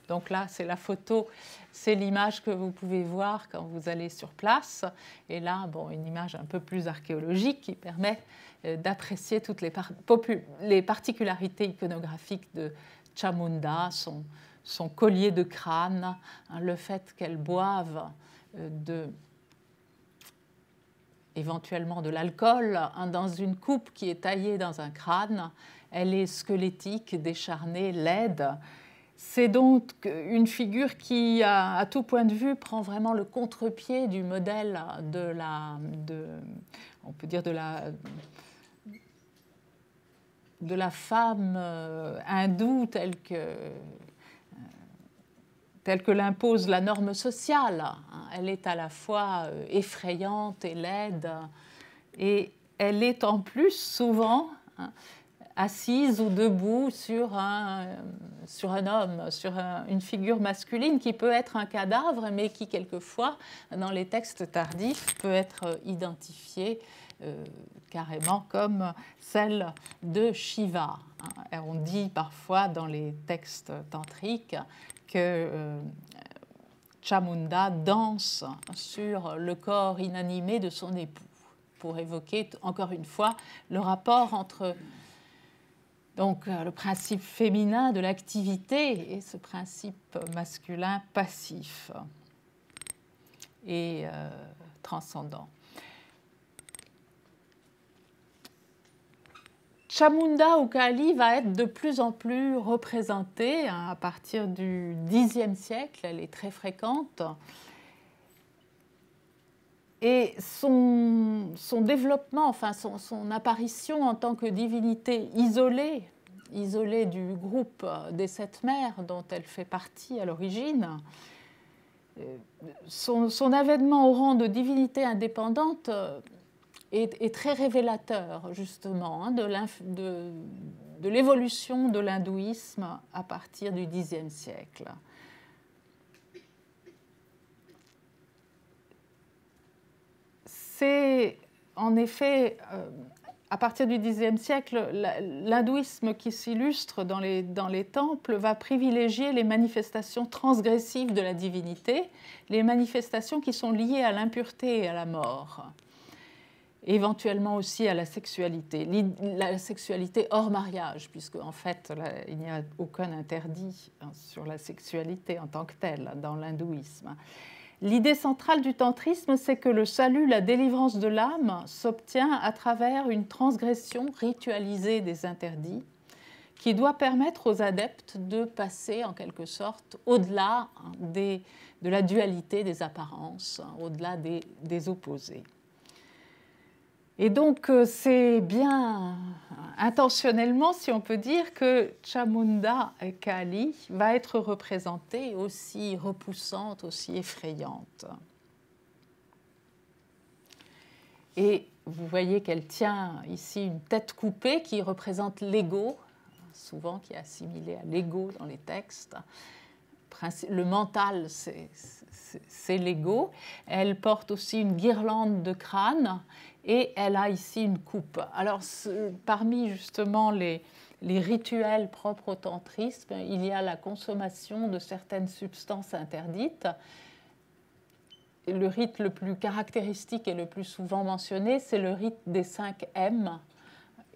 Donc là, c'est la photo, c'est l'image que vous pouvez voir quand vous allez sur place. Et là, bon, une image un peu plus archéologique qui permet d'apprécier toutes les particularités iconographiques de Chamunda, son collier de crâne, le fait qu'elle boive éventuellement de l'alcool dans une coupe qui est taillée dans un crâne. Elle est squelettique, décharnée, laide. C'est donc une figure qui, à tout point de vue, prend vraiment le contre-pied du modèle on peut dire de la femme hindoue telle que l'impose la norme sociale. Elle est à la fois effrayante et laide, et elle est en plus souvent assise ou debout sur un homme, sur une figure masculine qui peut être un cadavre, mais qui quelquefois, dans les textes tardifs, peut être identifiée carrément comme celle de Shiva. On dit parfois dans les textes tantriques que Chamunda danse sur le corps inanimé de son époux, pour évoquer encore une fois le rapport entre donc, le principe féminin de l'activité et ce principe masculin passif et transcendant. Chamunda ou Kali va être de plus en plus représentée à partir du Xe siècle. Elle est très fréquente. Et son développement, enfin son apparition en tant que divinité isolée du groupe des sept mères dont elle fait partie à l'origine, son avènement au rang de divinité indépendante est très révélateur justement de l'évolution de l'hindouisme à partir du Xe siècle. C'est en effet, à partir du Xe siècle, l'hindouisme qui s'illustre dans les temples va privilégier les manifestations transgressives de la divinité, les manifestations qui sont liées à l'impureté et à la mort, éventuellement aussi à la sexualité hors mariage, puisque en fait il n'y a aucun interdit sur la sexualité en tant que telle dans l'hindouisme. L'idée centrale du tantrisme, c'est que le salut, la délivrance de l'âme s'obtient à travers une transgression ritualisée des interdits qui doit permettre aux adeptes de passer en quelque sorte au-delà de la dualité des apparences, au-delà des opposés. Et donc, c'est bien intentionnellement, si on peut dire, que Chamunda Kali va être représentée aussi repoussante, aussi effrayante. Et vous voyez qu'elle tient ici une tête coupée qui représente l'ego, souvent qui est assimilé à l'ego dans les textes. Le mental, c'est l'ego. Elle porte aussi une guirlande de crâne et elle a ici une coupe. Alors, parmi justement les rituels propres au tantrisme, il y a la consommation de certaines substances interdites. Le rite le plus caractéristique et le plus souvent mentionné, c'est le rite des 5 M.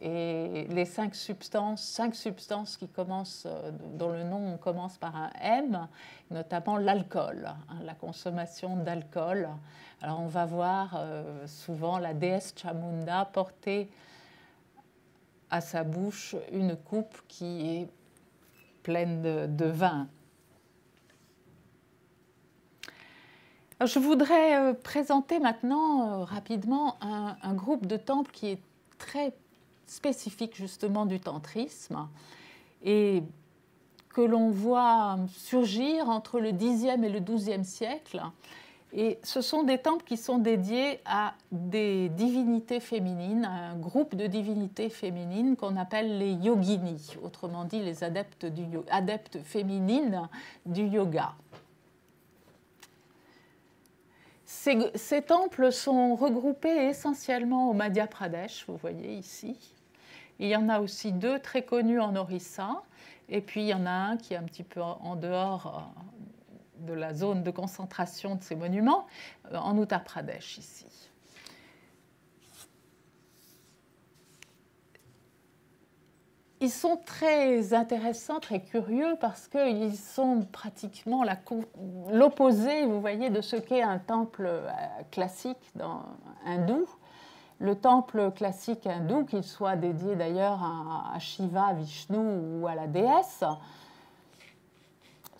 Et les 5 substances qui commencent, dont le nom commence par un M, notamment l'alcool, la consommation d'alcool. Alors on va voir souvent la déesse Chamunda porter à sa bouche une coupe qui est pleine de vin. Alors, je voudrais présenter maintenant rapidement un groupe de temples qui est très spécifique justement du tantrisme et que l'on voit surgir entre le Xe et le XIIe siècle. Et ce sont des temples qui sont dédiés à des divinités féminines, à un groupe de divinités féminines qu'on appelle les yoginis, autrement dit les adeptes féminines du yoga. Ces temples sont regroupés essentiellement au Madhya Pradesh, vous voyez ici. Il y en a aussi 2 très connus en Orissa, et puis il y en a un qui est un petit peu en dehors de la zone de concentration de ces monuments, en Uttar Pradesh ici. Ils sont très intéressants, très curieux, parce qu'ils sont pratiquement l'opposé, vous voyez, de ce qu'est un temple classique hindou. Le temple classique hindou, qu'il soit dédié d'ailleurs à Shiva, Vishnu ou à la déesse,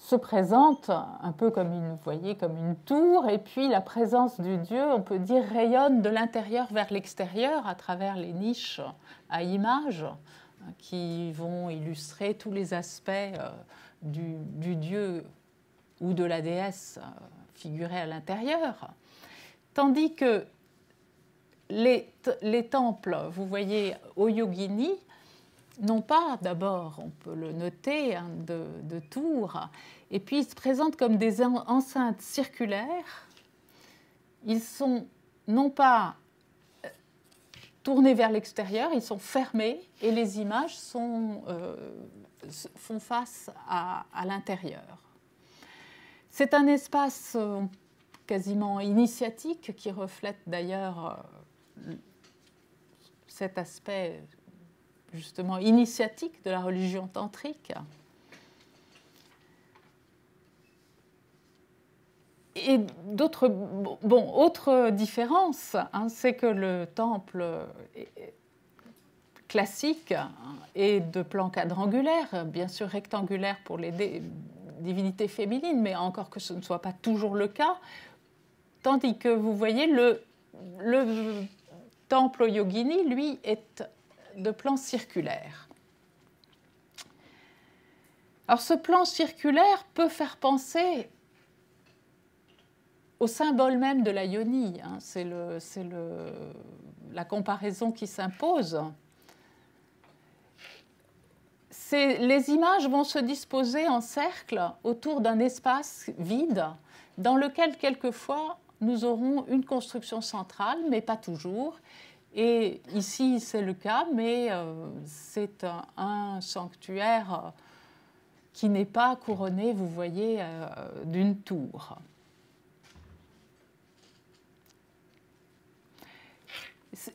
se présente un peu comme une, vous voyez, comme une tour, et puis la présence du Dieu, on peut dire, rayonne de l'intérieur vers l'extérieur à travers les niches à images qui vont illustrer tous les aspects du Dieu ou de la déesse figurée à l'intérieur. Tandis que les temples, vous voyez, au Yogini, non pas, d'abord, on peut le noter, hein, de tours, et puis ils se présentent comme des enceintes circulaires. Ils sont non pas tournés vers l'extérieur, ils sont fermés, et les images font face à l'intérieur. C'est un espace quasiment initiatique qui reflète d'ailleurs cet aspect justement initiatique de la religion tantrique. Et autre différence, hein, c'est que le temple classique est de plan quadrangulaire, bien sûr rectangulaire pour les divinités féminines, mais encore que ce ne soit pas toujours le cas, tandis que vous voyez le temple au Yogini, lui, est de plan circulaire. Alors ce plan circulaire peut faire penser au symbole même de la yoni, hein, c'est la comparaison qui s'impose. Les images vont se disposer en cercle autour d'un espace vide dans lequel quelquefois nous aurons une construction centrale, mais pas toujours. Et ici, c'est le cas, mais c'est un sanctuaire qui n'est pas couronné, vous voyez, d'une tour.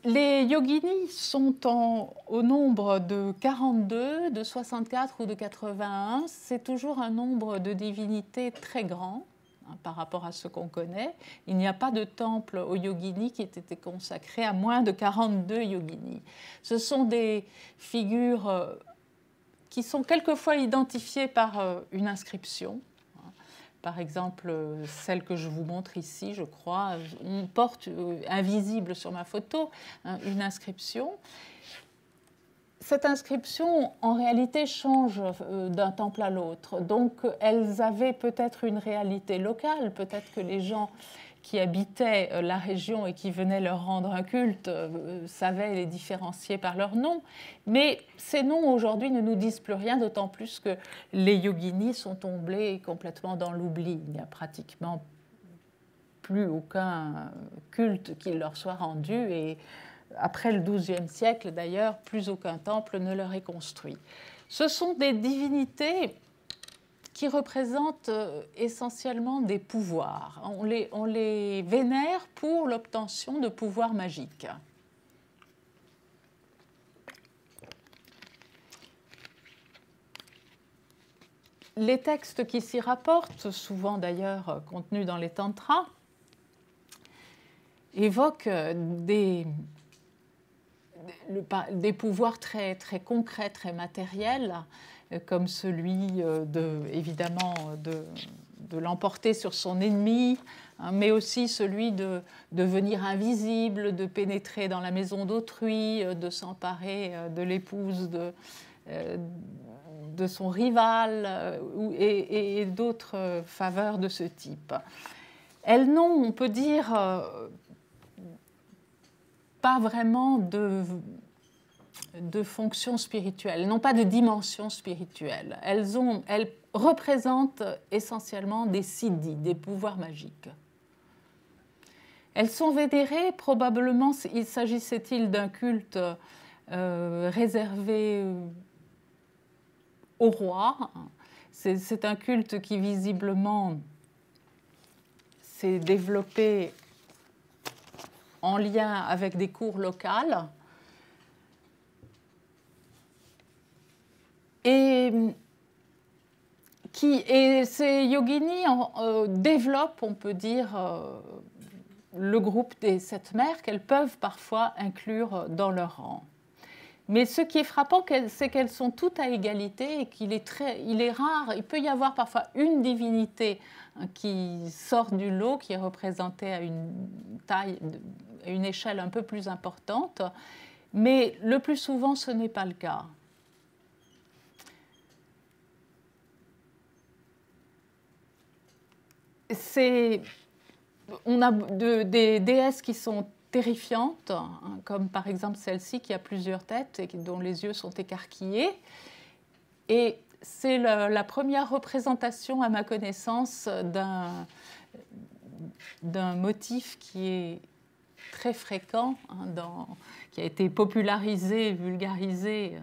Les yoginis sont au nombre de 42, de 64 ou de 81. C'est toujours un nombre de divinités très grand par rapport à ce qu'on connaît. Il n'y a pas de temple aux yoginis qui ait été consacré à moins de 42 yoginis. Ce sont des figures qui sont quelquefois identifiées par une inscription. Par exemple, celle que je vous montre ici, je crois, on porte invisible sur ma photo une inscription. Cette inscription, en réalité, change d'un temple à l'autre. Donc, elles avaient peut-être une réalité locale. Peut-être que les gens qui habitaient la région et qui venaient leur rendre un culte savaient les différencier par leur nom. Mais ces noms, aujourd'hui, ne nous disent plus rien, d'autant plus que les yoginis sont tombés complètement dans l'oubli. Il n'y a pratiquement plus aucun culte qui leur soit rendu. Et après le XIIe siècle, d'ailleurs, plus aucun temple ne leur est construit. Ce sont des divinités qui représentent essentiellement des pouvoirs. On les vénère pour l'obtention de pouvoirs magiques. Les textes qui s'y rapportent, souvent d'ailleurs contenus dans les tantras, évoquent des pouvoirs très, très concrets, très matériels, comme celui évidemment de l'emporter sur son ennemi, hein, mais aussi celui de devenir invisible, de pénétrer dans la maison d'autrui, de s'emparer de l'épouse de son rival et d'autres faveurs de ce type. Elles n'ont, on peut dire, pas vraiment de fonction spirituelle, elles n'ont pas de dimension spirituelle. Elles représentent essentiellement des siddhis, des pouvoirs magiques. Elles sont vénérées, probablement, il s'agissait-il d'un culte réservé au roi. C'est un culte qui visiblement s'est développé en lien avec des cours locales. Et ces yoginis développent, on peut dire, le groupe des 7 mères qu'elles peuvent parfois inclure dans leur rang. Mais ce qui est frappant, c'est qu'elles sont toutes à égalité et qu'il est rare, il peut y avoir parfois une divinité qui sort du lot, qui est représentée à une taille, à une échelle un peu plus importante, mais le plus souvent, ce n'est pas le cas. On a des déesses qui sont terrifiantes, comme par exemple celle-ci qui a plusieurs têtes et dont les yeux sont écarquillés. Et c'est la première représentation, à ma connaissance, d'un motif qui est très fréquent, qui a été popularisé, vulgarisé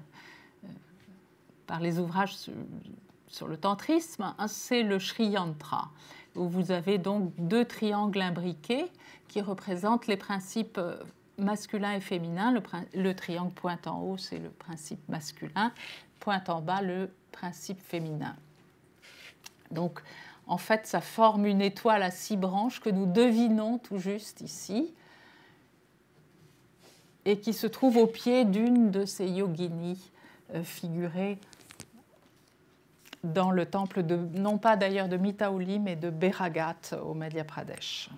par les ouvrages sur le tantrisme, c'est le Sri Yantra, où vous avez donc deux triangles imbriqués qui représentent les principes masculin et féminin. Le triangle pointe en haut, c'est le principe masculin, pointe en bas, le principe féminin. Donc, en fait, ça forme une étoile à 6 branches que nous devinons tout juste ici et qui se trouve au pied d'une de ces yoginis figurées dans le temple non pas d'ailleurs de Mitauli, mais de Beragat au Madhya Pradesh.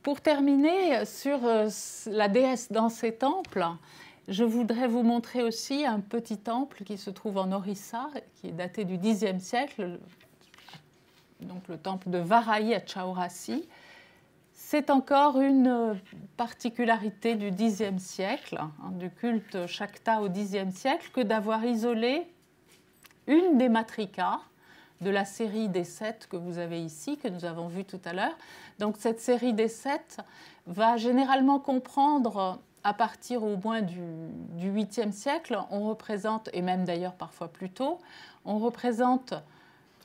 Pour terminer sur la déesse dans ces temples, je voudrais vous montrer aussi un petit temple qui se trouve en Orissa, qui est daté du Xe siècle, donc le temple de Varahi à Chaurasi. C'est encore une particularité du Xe siècle, du culte Shakta au Xe siècle, que d'avoir isolé une des matrikas de la série des 7 que vous avez ici, que nous avons vu tout à l'heure. Donc cette série des 7 va généralement comprendre, à partir au moins du 8e siècle, on représente, et même d'ailleurs parfois plus tôt, on représente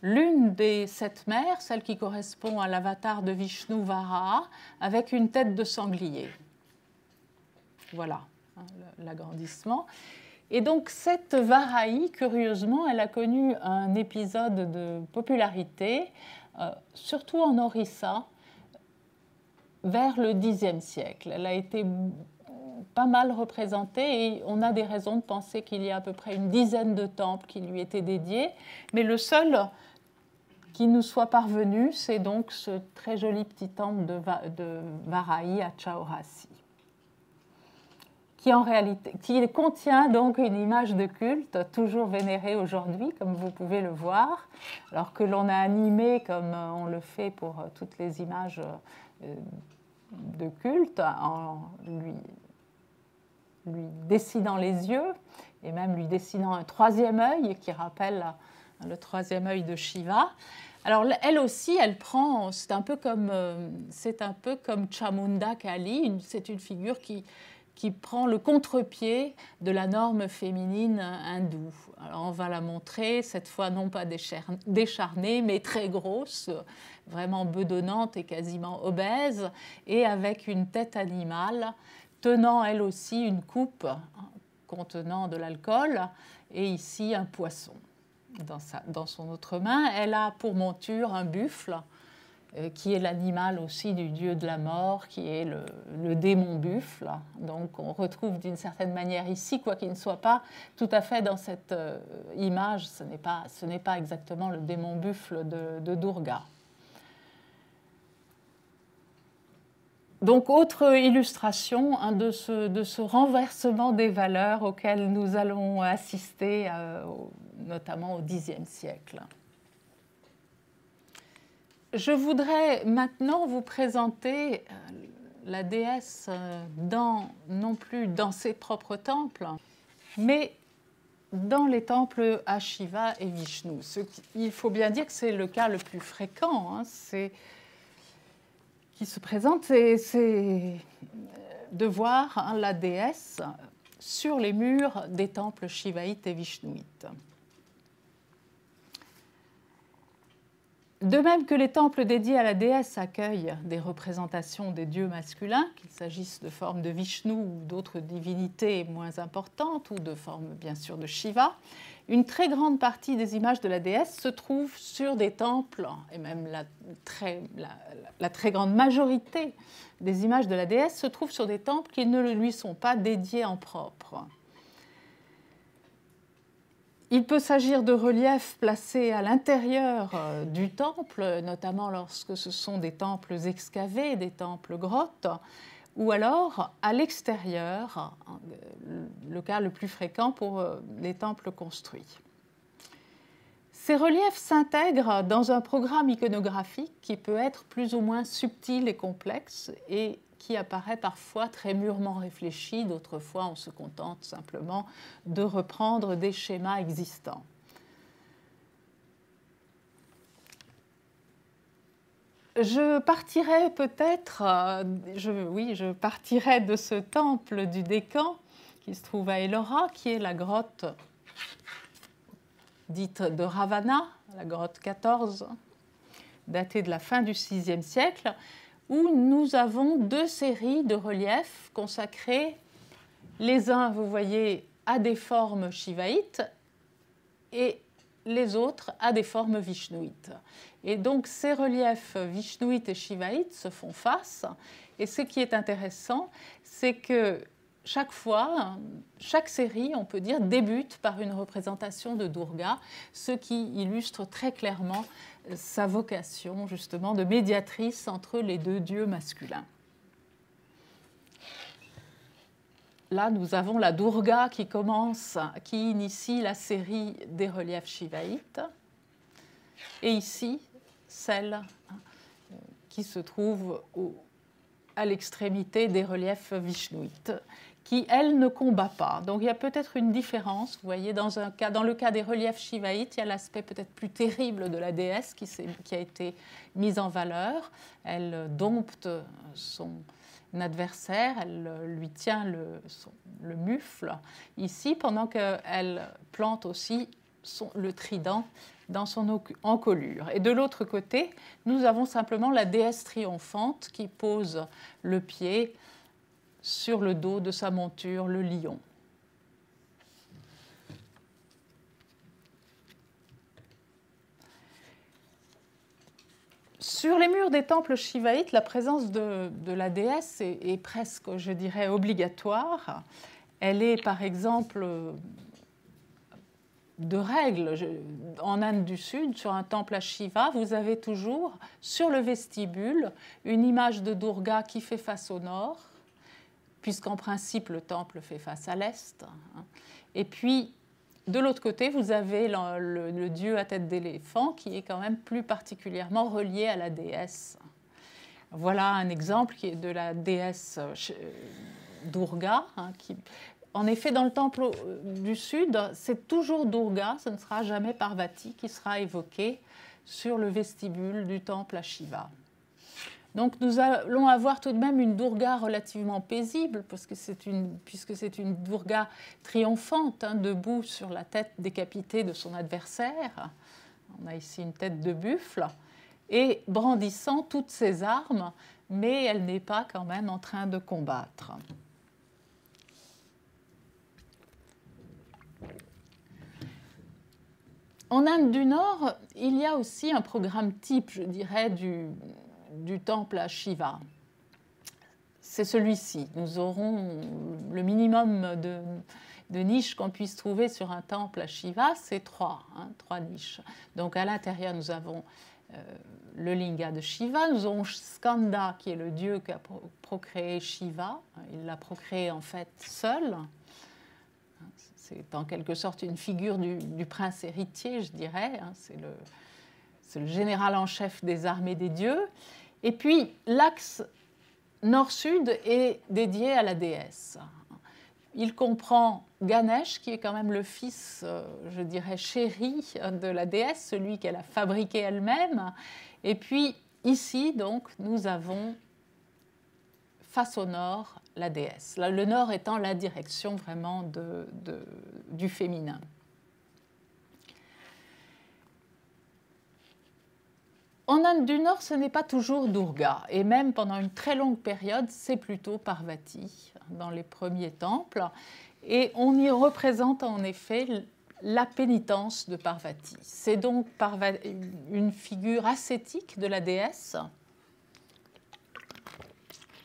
l'une des 7 mères, celle qui correspond à l'avatar de Vishnu Varaha, avec une tête de sanglier. Voilà l'agrandissement. Et donc cette Varahi, curieusement, elle a connu un épisode de popularité, surtout en Orissa, vers le Xe siècle. Elle a été pas mal représentée et on a des raisons de penser qu'il y a à peu près une dizaine de temples qui lui étaient dédiés, mais le seul qui nous soit parvenu, c'est donc ce très joli petit temple de Varahi à Chaurasi, qui contient donc une image de culte toujours vénérée aujourd'hui, comme vous pouvez le voir, alors que l'on a animé, comme on le fait pour toutes les images de culte, en lui dessinant les yeux et même lui dessinant un troisième œil qui rappelle le troisième œil de Shiva. Alors elle aussi, elle prend, c'est un peu comme Chamunda Kali, c'est une figure qui prend le contre-pied de la norme féminine hindoue. Alors on va la montrer, cette fois non pas décharnée, mais très grosse, vraiment bedonnante et quasiment obèse, et avec une tête animale, tenant elle aussi une coupe contenant de l'alcool, et ici un poisson dans son autre main. Elle a pour monture un buffle, qui est l'animal aussi du dieu de la mort, qui est le démon buffle. Donc on retrouve d'une certaine manière ici, quoi qu'il ne soit pas tout à fait dans cette image, ce n'est pas exactement le démon buffle de Durga. Donc autre illustration de ce renversement des valeurs auquel nous allons assister, notamment au Xe siècle. Je voudrais maintenant vous présenter la déesse non plus dans ses propres temples, mais dans les temples à Shiva et Vishnu. Il faut bien dire que c'est le cas le plus fréquent, qui se présente, c'est de voir la déesse sur les murs des temples shivaïtes et vishnuites. De même que les temples dédiés à la déesse accueillent des représentations des dieux masculins, qu'il s'agisse de formes de Vishnu ou d'autres divinités moins importantes, ou de formes bien sûr de Shiva, une très grande partie des images de la déesse se trouve sur des temples, et même la très grande majorité des images de la déesse se trouvent sur des temples qui ne lui sont pas dédiés en propre. Il peut s'agir de reliefs placés à l'intérieur du temple, notamment lorsque ce sont des temples excavés, des temples grottes, ou alors à l'extérieur, le cas le plus fréquent pour les temples construits. Ces reliefs s'intègrent dans un programme iconographique qui peut être plus ou moins subtil et complexe et qui apparaît parfois très mûrement réfléchi, d'autres fois on se contente simplement de reprendre des schémas existants. Je partirai peut-être, je partirai de ce temple du Décan qui se trouve à Ellora, qui est la grotte dite de Ravana, la grotte 14, datée de la fin du VIe siècle, où nous avons deux séries de reliefs consacrés, les uns, vous voyez, à des formes shivaïtes et les autres à des formes vishnuites. Et donc ces reliefs vishnuites et shivaïtes se font face, et ce qui est intéressant, c'est que chaque fois, chaque série, on peut dire, débute par une représentation de Durga, ce qui illustre très clairement sa vocation, justement, de médiatrice entre les deux dieux masculins. Là, nous avons la Durga qui initie la série des reliefs shivaïtes, et ici, celle qui se trouve à l'extrémité des reliefs vishnuites, qui, elle, ne combat pas. Donc il y a peut-être une différence. Vous voyez, dans le cas des reliefs shivaïtes, il y a l'aspect peut-être plus terrible de la déesse qui a été mise en valeur. Elle dompte son adversaire, elle lui tient le mufle ici, pendant qu'elle plante aussi le trident dans son encolure. Et de l'autre côté, nous avons simplement la déesse triomphante qui pose le pied sur le dos de sa monture, le lion. Sur les murs des temples shivaïtes, la présence de la déesse est presque, je dirais, obligatoire. Elle est, par exemple, de règle. En Inde du Sud, sur un temple à Shiva, vous avez toujours, sur le vestibule, une image de Durga qui fait face au nord, puisqu'en principe, le temple fait face à l'est. Et puis, de l'autre côté, vous avez le dieu à tête d'éléphant qui est quand même plus particulièrement relié à la déesse. Voilà un exemple qui est de la déesse Durga. En effet, dans le temple du Sud, c'est toujours Durga, ce ne sera jamais Parvati qui sera évoquée sur le vestibule du temple à Shiva. Donc nous allons avoir tout de même une Durga relativement paisible, puisque c'est une Durga triomphante, debout sur la tête décapitée de son adversaire. On a ici une tête de buffle, et brandissant toutes ses armes, mais elle n'est pas quand même en train de combattre. En Inde du Nord, il y a aussi un programme type, je dirais, du temple à Shiva. C'est celui-ci. Nous aurons le minimum de niches qu'on puisse trouver sur un temple à Shiva, c'est trois niches. Donc à l'intérieur, nous avons le linga de Shiva, nous avons Skanda, qui est le dieu qui a procréé Shiva. Il l'a procréé en fait seul. C'est en quelque sorte une figure du prince héritier, je dirais. C'est le général en chef des armées des dieux. Et puis, l'axe nord-sud est dédié à la déesse. Il comprend Ganesh, qui est quand même le fils, je dirais, chéri de la déesse, celui qu'elle a fabriqué elle-même. Et puis, ici, donc, nous avons, face au nord, la déesse. Le nord étant la direction vraiment du féminin. En Inde du Nord, ce n'est pas toujours Durga, et même pendant une très longue période, c'est plutôt Parvati dans les premiers temples, et on y représente en effet la pénitence de Parvati. C'est donc une figure ascétique de la déesse,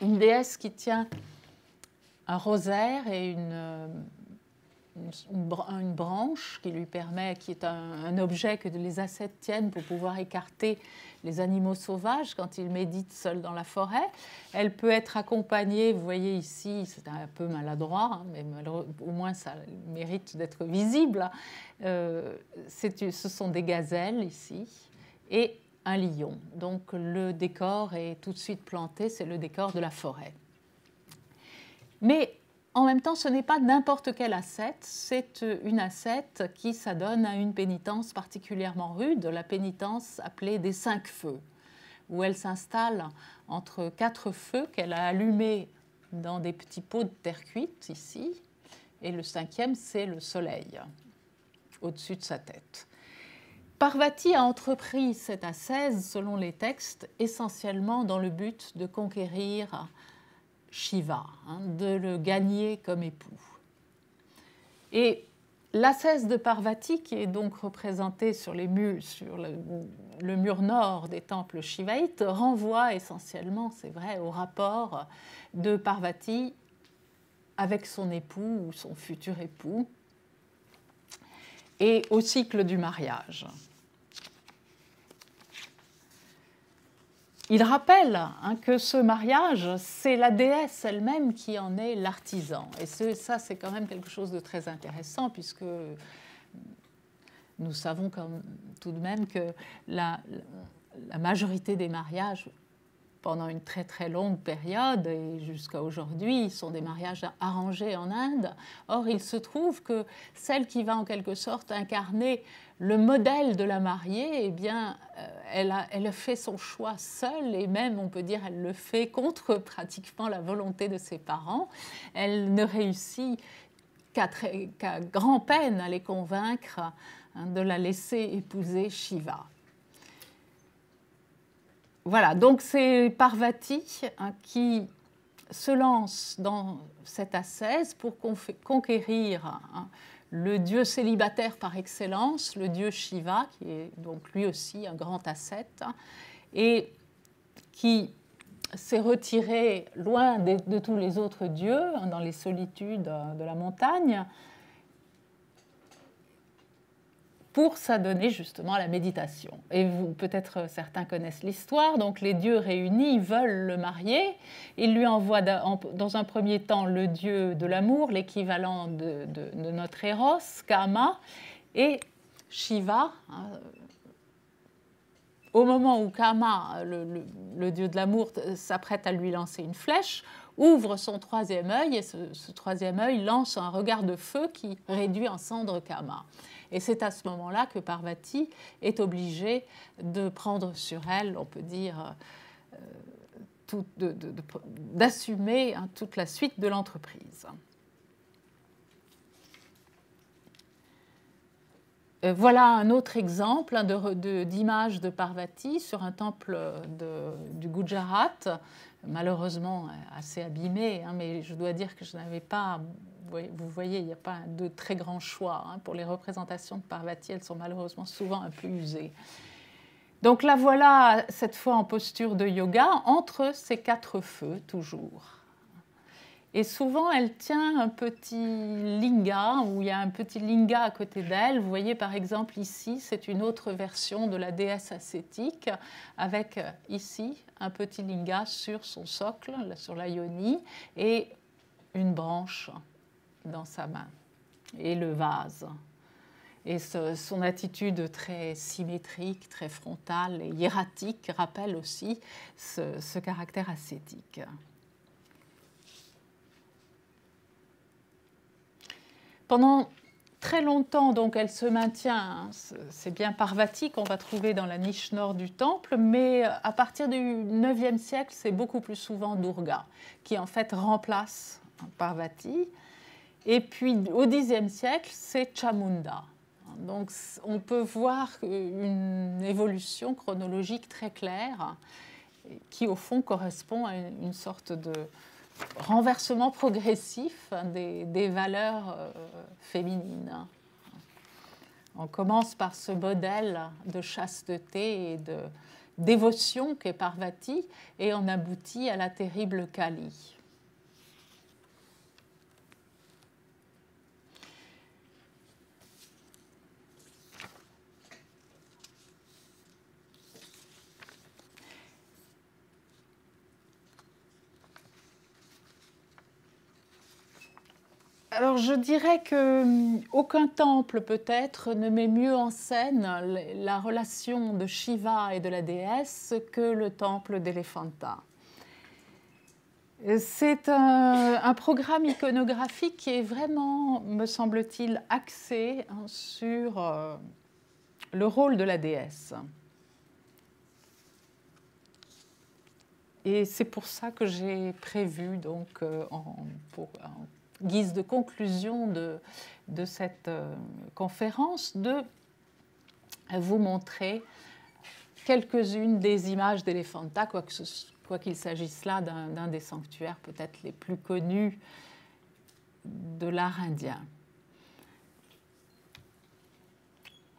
une déesse qui tient un rosaire et une branche qui lui permet, qui est un objet que les ascètes tiennent pour pouvoir écarter les animaux sauvages quand ils méditent seuls dans la forêt. Elle peut être accompagnée, vous voyez ici, c'est un peu maladroit, hein, mais au moins ça mérite d'être visible. Ce sont des gazelles ici et un lion. Donc le décor est tout de suite planté, c'est le décor de la forêt. Mais en même temps, ce n'est pas n'importe quelle ascète, c'est une ascète qui s'adonne à une pénitence particulièrement rude, la pénitence appelée des 5 feux, où elle s'installe entre 4 feux qu'elle a allumés dans des petits pots de terre cuite ici, et le 5e, c'est le soleil, au-dessus de sa tête. Parvati a entrepris cette ascèse, selon les textes, essentiellement dans le but de conquérir Shiva, de le gagner comme époux. Et l'ascèse de Parvati, qui est donc représentée sur le mur nord des temples shivaïtes, renvoie essentiellement, c'est vrai, au rapport de Parvati avec son époux ou son futur époux et au cycle du mariage. Il rappelle que ce mariage, c'est la déesse elle-même qui en est l'artisan. Et ça, c'est quand même quelque chose de très intéressant, puisque nous savons tout de même que la majorité des mariages, pendant une très très longue période et jusqu'à aujourd'hui, sont des mariages arrangés en Inde. Or, il se trouve que celle qui va en quelque sorte incarner le modèle de la mariée, eh bien, elle a fait son choix seule et même, on peut dire, elle le fait contre pratiquement la volonté de ses parents. Elle ne réussit qu'à grand-peine à les convaincre de la laisser épouser Shiva. Voilà, donc c'est Parvati qui se lance dans cette ascèse pour conquérir le dieu célibataire par excellence, le dieu Shiva, qui est donc lui aussi un grand ascète, et qui s'est retiré loin de tous les autres dieux, dans les solitudes de la montagne, pour s'adonner justement à la méditation. Et peut-être certains connaissent l'histoire, donc les dieux réunis veulent le marier, ils lui envoient dans un premier temps le dieu de l'amour, l'équivalent de notre Eros, Kama, et Shiva. Au moment où Kama, le dieu de l'amour, s'apprête à lui lancer une flèche, ouvre son 3e œil, et ce 3e œil lance un regard de feu qui réduit en cendres Kama. Et c'est à ce moment-là que Parvati est obligée de prendre sur elle, on peut dire, d'assumer toute la suite de l'entreprise. Voilà un autre exemple d'image de Parvati sur un temple du Gujarat, malheureusement assez abîmé, mais je dois dire que je n'avais pas... Vous voyez, il n'y a pas de très grand choix pour les représentations de Parvati, elles sont malheureusement souvent un peu usées. Donc la voilà cette fois en posture de yoga entre ces 4 feux toujours. Et souvent elle tient un petit linga, où il y a un petit linga à côté d'elle. Vous voyez par exemple ici, c'est une autre version de la déesse ascétique, avec ici un petit linga sur son socle, sur la yoni, et une branche dans sa main, et le vase. Et son attitude très symétrique, très frontale et hiératique rappelle aussi ce caractère ascétique. Pendant très longtemps, donc, elle se maintient, c'est bien Parvati qu'on va trouver dans la niche nord du temple, mais à partir du 9e siècle, c'est beaucoup plus souvent Durga, qui en fait remplace Parvati. Et puis au Xe siècle, c'est Chamunda. Donc on peut voir une évolution chronologique très claire qui au fond correspond à une sorte de renversement progressif des valeurs féminines. On commence par ce modèle de chasteté et de dévotion qu'est Parvati et on aboutit à la terrible Kali. Alors je dirais qu'aucun temple peut-être ne met mieux en scène la relation de Shiva et de la déesse que le temple d'Elephanta. C'est un programme iconographique qui est vraiment, me semble-t-il, axé sur le rôle de la déesse. Et c'est pour ça que j'ai prévu, donc, en guise de conclusion de cette conférence, de vous montrer quelques-unes des images d'Elephanta, quoi qu'il s'agisse là d'un des sanctuaires peut-être les plus connus de l'art indien.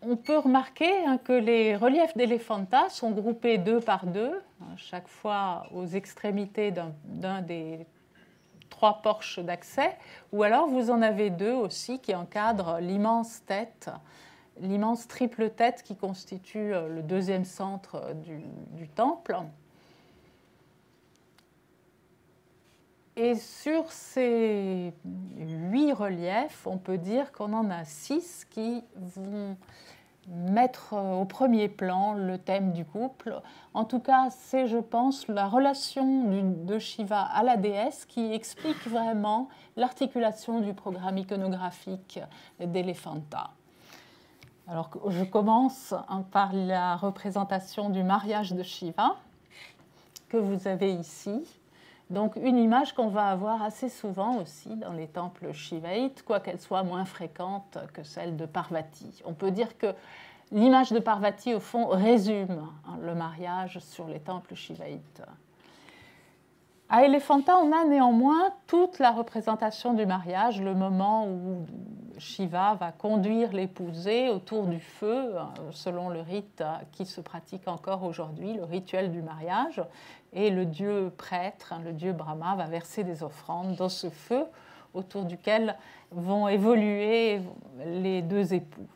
On peut remarquer que les reliefs d'Elephanta sont groupés deux par deux, chaque fois aux extrémités d'un des trois porches d'accès, ou alors vous en avez deux aussi qui encadrent l'immense tête, l'immense triple tête qui constitue le deuxième centre du temple. Et sur ces 8 reliefs, on peut dire qu'on en a 6 qui vont mettre au premier plan le thème du couple. En tout cas, c'est, je pense, la relation de Shiva à la déesse qui explique vraiment l'articulation du programme iconographique d'Elephanta. Alors, je commence par la représentation du mariage de Shiva, que vous avez ici. Donc, une image qu'on va avoir assez souvent aussi dans les temples shivaïtes, quoiqu'elle soit moins fréquente que celle de Parvati. On peut dire que l'image de Parvati, au fond, résume le mariage sur les temples shivaïtes. À Elephanta, on a néanmoins toute la représentation du mariage, le moment où Shiva va conduire l'épousée autour du feu, selon le rite qui se pratique encore aujourd'hui, le rituel du mariage. Et le dieu prêtre, le dieu Brahma, va verser des offrandes dans ce feu autour duquel vont évoluer les deux époux.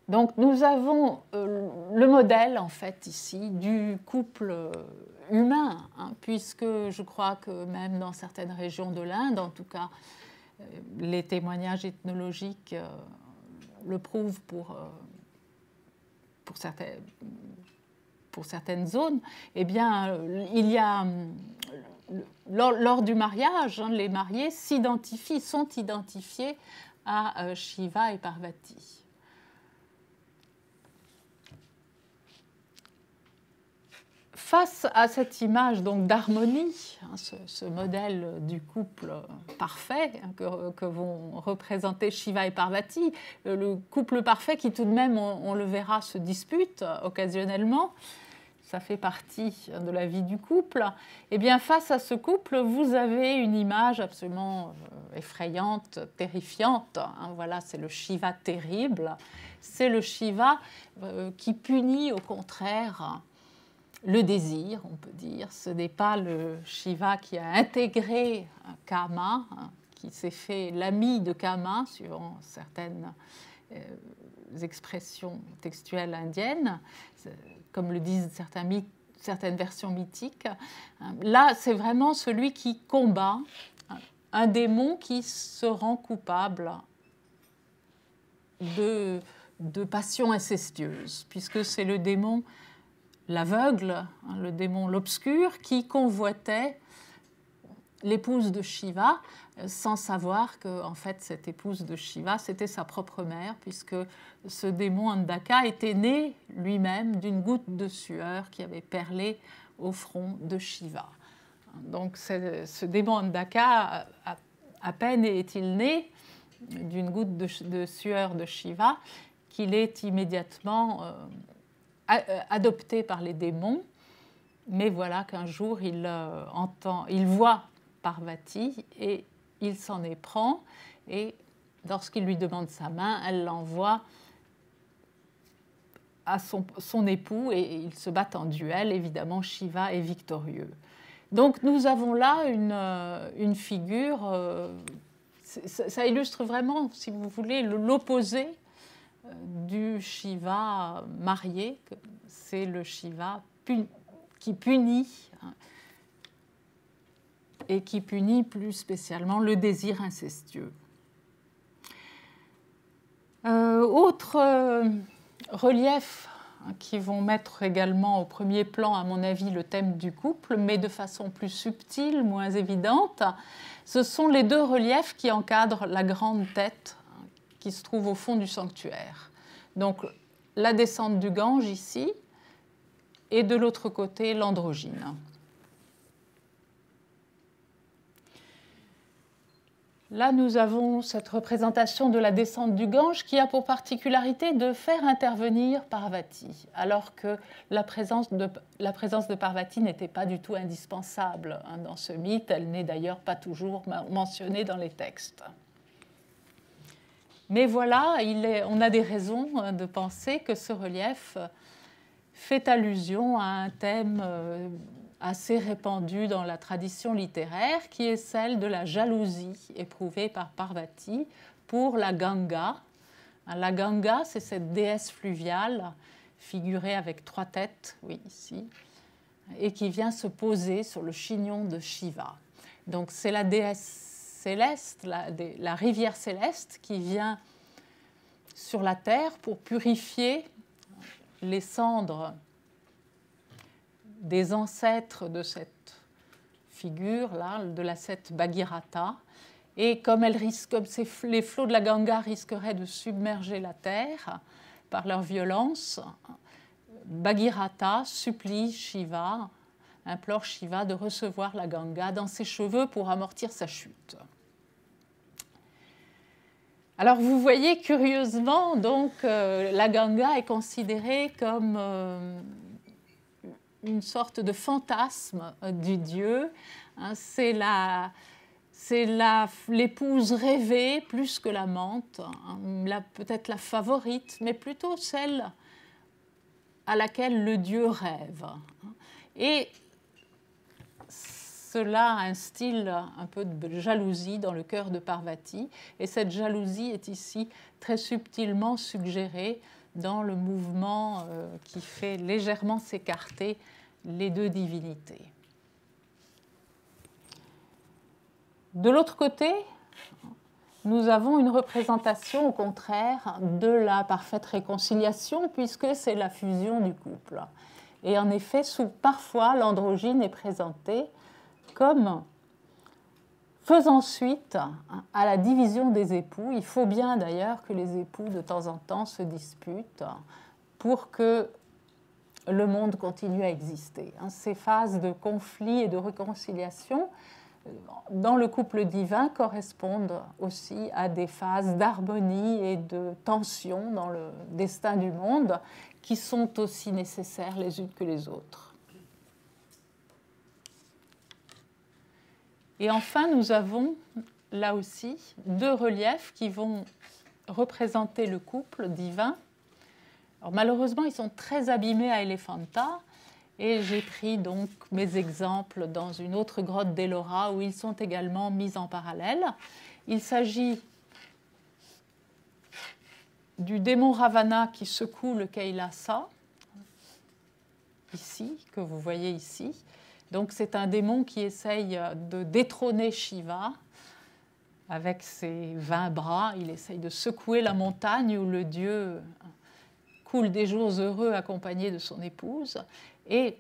Donc nous avons le modèle, en fait, ici, du couple humain, puisque je crois que même dans certaines régions de l'Inde, en tout cas, les témoignages ethnologiques le prouvent pour certaines zones, eh bien, il y a, lors du mariage, les mariés sont identifiés à Shiva et Parvati. Face à cette image donc d'harmonie, ce modèle du couple parfait que vont représenter Shiva et Parvati, le couple parfait qui tout de même, on le verra, se dispute occasionnellement, ça fait partie de la vie du couple, et bien face à ce couple, vous avez une image absolument effrayante, terrifiante. Voilà, c'est le Shiva terrible, c'est le Shiva qui punit au contraire le désir, on peut dire. Ce n'est pas le Shiva qui a intégré Kama, qui s'est fait l'ami de Kama, suivant certaines expressions textuelles indiennes, comme le disent certaines versions mythiques. Là, c'est vraiment celui qui combat un démon qui se rend coupable de passion incestueuse, puisque c'est le démon l'aveugle, le démon l'obscur, qui convoitait l'épouse de Shiva, sans savoir que en fait, cette épouse de Shiva, c'était sa propre mère, puisque ce démon Andaka était né lui-même d'une goutte de sueur qui avait perlé au front de Shiva. Donc ce démon Andaka, à peine est-il né, d'une goutte de sueur de Shiva qu'il est immédiatement adopté par les démons. Mais voilà qu'un jour, il voit Parvati et il s'en éprend. Et lorsqu'il lui demande sa main, elle l'envoie à son époux et ils se battent en duel. Évidemment, Shiva est victorieux. Donc nous avons là une figure, ça illustre vraiment, si vous voulez, l'opposé du Shiva marié. C'est le Shiva qui punit, et qui punit plus spécialement le désir incestueux. Autres reliefs qui vont mettre également au premier plan, à mon avis, le thème du couple, mais de façon plus subtile, moins évidente, ce sont les deux reliefs qui encadrent la grande tête qui se trouve au fond du sanctuaire. Donc la descente du Gange ici, et de l'autre côté, l'androgyne. Là, nous avons cette représentation de la descente du Gange qui a pour particularité de faire intervenir Parvati, alors que la présence de Parvati n'était pas du tout indispensable dans ce mythe. Elle n'est d'ailleurs pas toujours mentionnée dans les textes. Mais voilà, on a des raisons de penser que ce relief fait allusion à un thème assez répandue dans la tradition littéraire, qui est celle de la jalousie éprouvée par Parvati pour la Ganga. La Ganga, c'est cette déesse fluviale figurée avec 3 têtes, oui, ici, et qui vient se poser sur le chignon de Shiva. Donc c'est la déesse céleste, la rivière céleste, qui vient sur la terre pour purifier les cendres des ancêtres de cette figure-là, de la Seth Bhagirata. Et comme les flots de la Ganga risqueraient de submerger la terre par leur violence, Bhagirata supplie Shiva, implore Shiva de recevoir la Ganga dans ses cheveux pour amortir sa chute. Alors vous voyez curieusement, donc, la Ganga est considérée comme une sorte de fantasme du dieu. C'est l'épouse rêvée plus que l'amante, peut-être la favorite, mais plutôt celle à laquelle le dieu rêve. Et cela instille un peu de jalousie dans le cœur de Parvati, et cette jalousie est ici très subtilement suggérée dans le mouvement qui fait légèrement s'écarter les deux divinités. De l'autre côté, nous avons une représentation au contraire de la parfaite réconciliation, puisque c'est la fusion du couple. Et en effet, parfois, l'androgyne est présentée comme faisant suite à la division des époux. Il faut bien d'ailleurs que les époux de temps en temps se disputent pour que le monde continue à exister. Ces phases de conflit et de réconciliation dans le couple divin correspondent aussi à des phases d'harmonie et de tension dans le destin du monde qui sont aussi nécessaires les unes que les autres. Et enfin, nous avons là aussi 2 reliefs qui vont représenter le couple divin. Alors, malheureusement, ils sont très abîmés à Elephanta, et j'ai pris donc mes exemples dans une autre grotte d'Ellora où ils sont également mis en parallèle. Il s'agit du démon Ravana qui secoue le Kailasa, ici, que vous voyez ici. Donc c'est un démon qui essaye de détrôner Shiva avec ses 20 bras. Il essaye de secouer la montagne où le dieu coule des jours heureux accompagné de son épouse. Et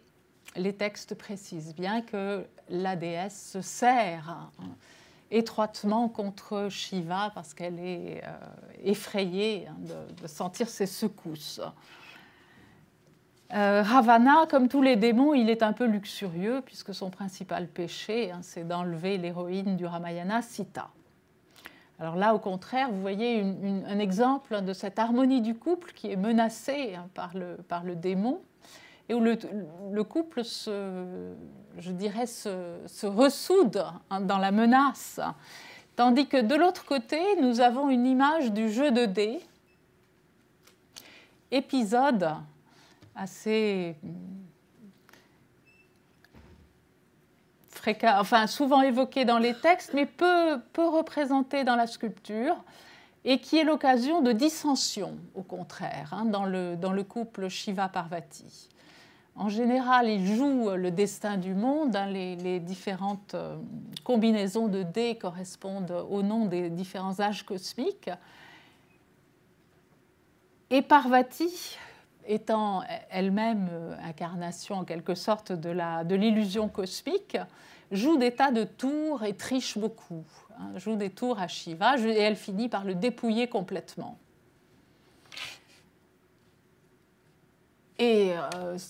les textes précisent bien que la déesse se serre étroitement contre Shiva parce qu'elle est effrayée de sentir ses secousses. Ravana, comme tous les démons, il est un peu luxurieux puisque son principal péché, c'est d'enlever l'héroïne du Ramayana, Sita. Alors là, au contraire, vous voyez un exemple de cette harmonie du couple qui est menacée par le démon, et où le couple je dirais, se ressoude dans la menace. Tandis que de l'autre côté, nous avons une image du jeu de dés, épisode assez fréquent, enfin souvent évoqué dans les textes, mais peu représenté dans la sculpture, et qui est l'occasion de dissensions, au contraire, dans le couple Shiva-Parvati. En général, ils jouent le destin du monde. Les différentes combinaisons de dés correspondent au nom des différents âges cosmiques. Et Parvati, étant elle-même incarnation en quelque sorte de l'illusion cosmique, joue des tas de tours et triche beaucoup. Joue des tours à Shiva et elle finit par le dépouiller complètement. Et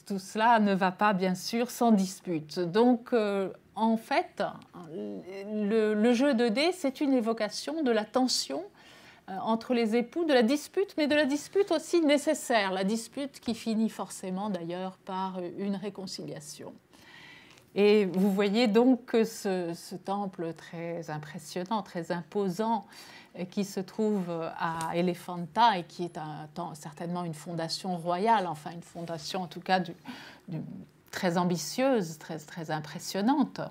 tout cela ne va pas, bien sûr, sans dispute. Donc, en fait, le jeu de dés, c'est une évocation de la tension entre les époux, de la dispute, mais de la dispute aussi nécessaire, la dispute qui finit forcément, d'ailleurs, par une réconciliation. Et vous voyez donc que ce temple très impressionnant, très imposant, qui se trouve à Elephanta et qui est certainement une fondation royale, enfin une fondation en tout cas très ambitieuse, très impressionnante,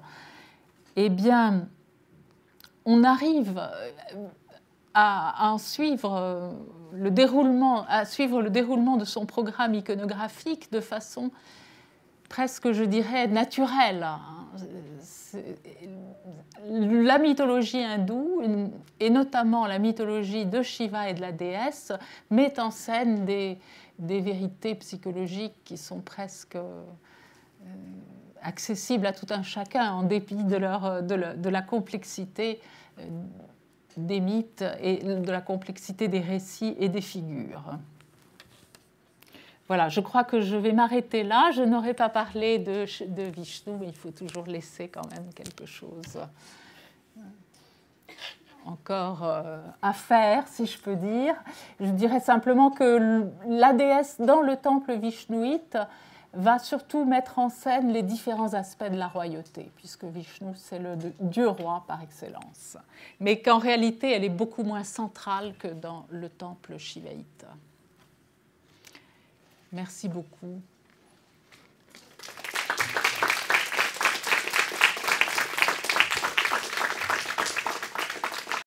eh bien, on arrive à suivre le déroulement de son programme iconographique de façon presque, je dirais, naturelle. La mythologie hindoue, et notamment la mythologie de Shiva et de la déesse, met en scène des vérités psychologiques qui sont presque accessibles à tout un chacun, en dépit de la complexité des mythes et de la complexité des récits et des figures. Voilà, je crois que je vais m'arrêter là. Je n'aurais pas parlé de Vishnu, mais il faut toujours laisser quand même quelque chose encore à faire, si je peux dire. Je dirais simplement que la déesse dans le temple vishnouite va surtout mettre en scène les différents aspects de la royauté, puisque Vishnu, c'est le dieu roi par excellence. Mais qu'en réalité, elle est beaucoup moins centrale que dans le temple shivaïte. Merci beaucoup.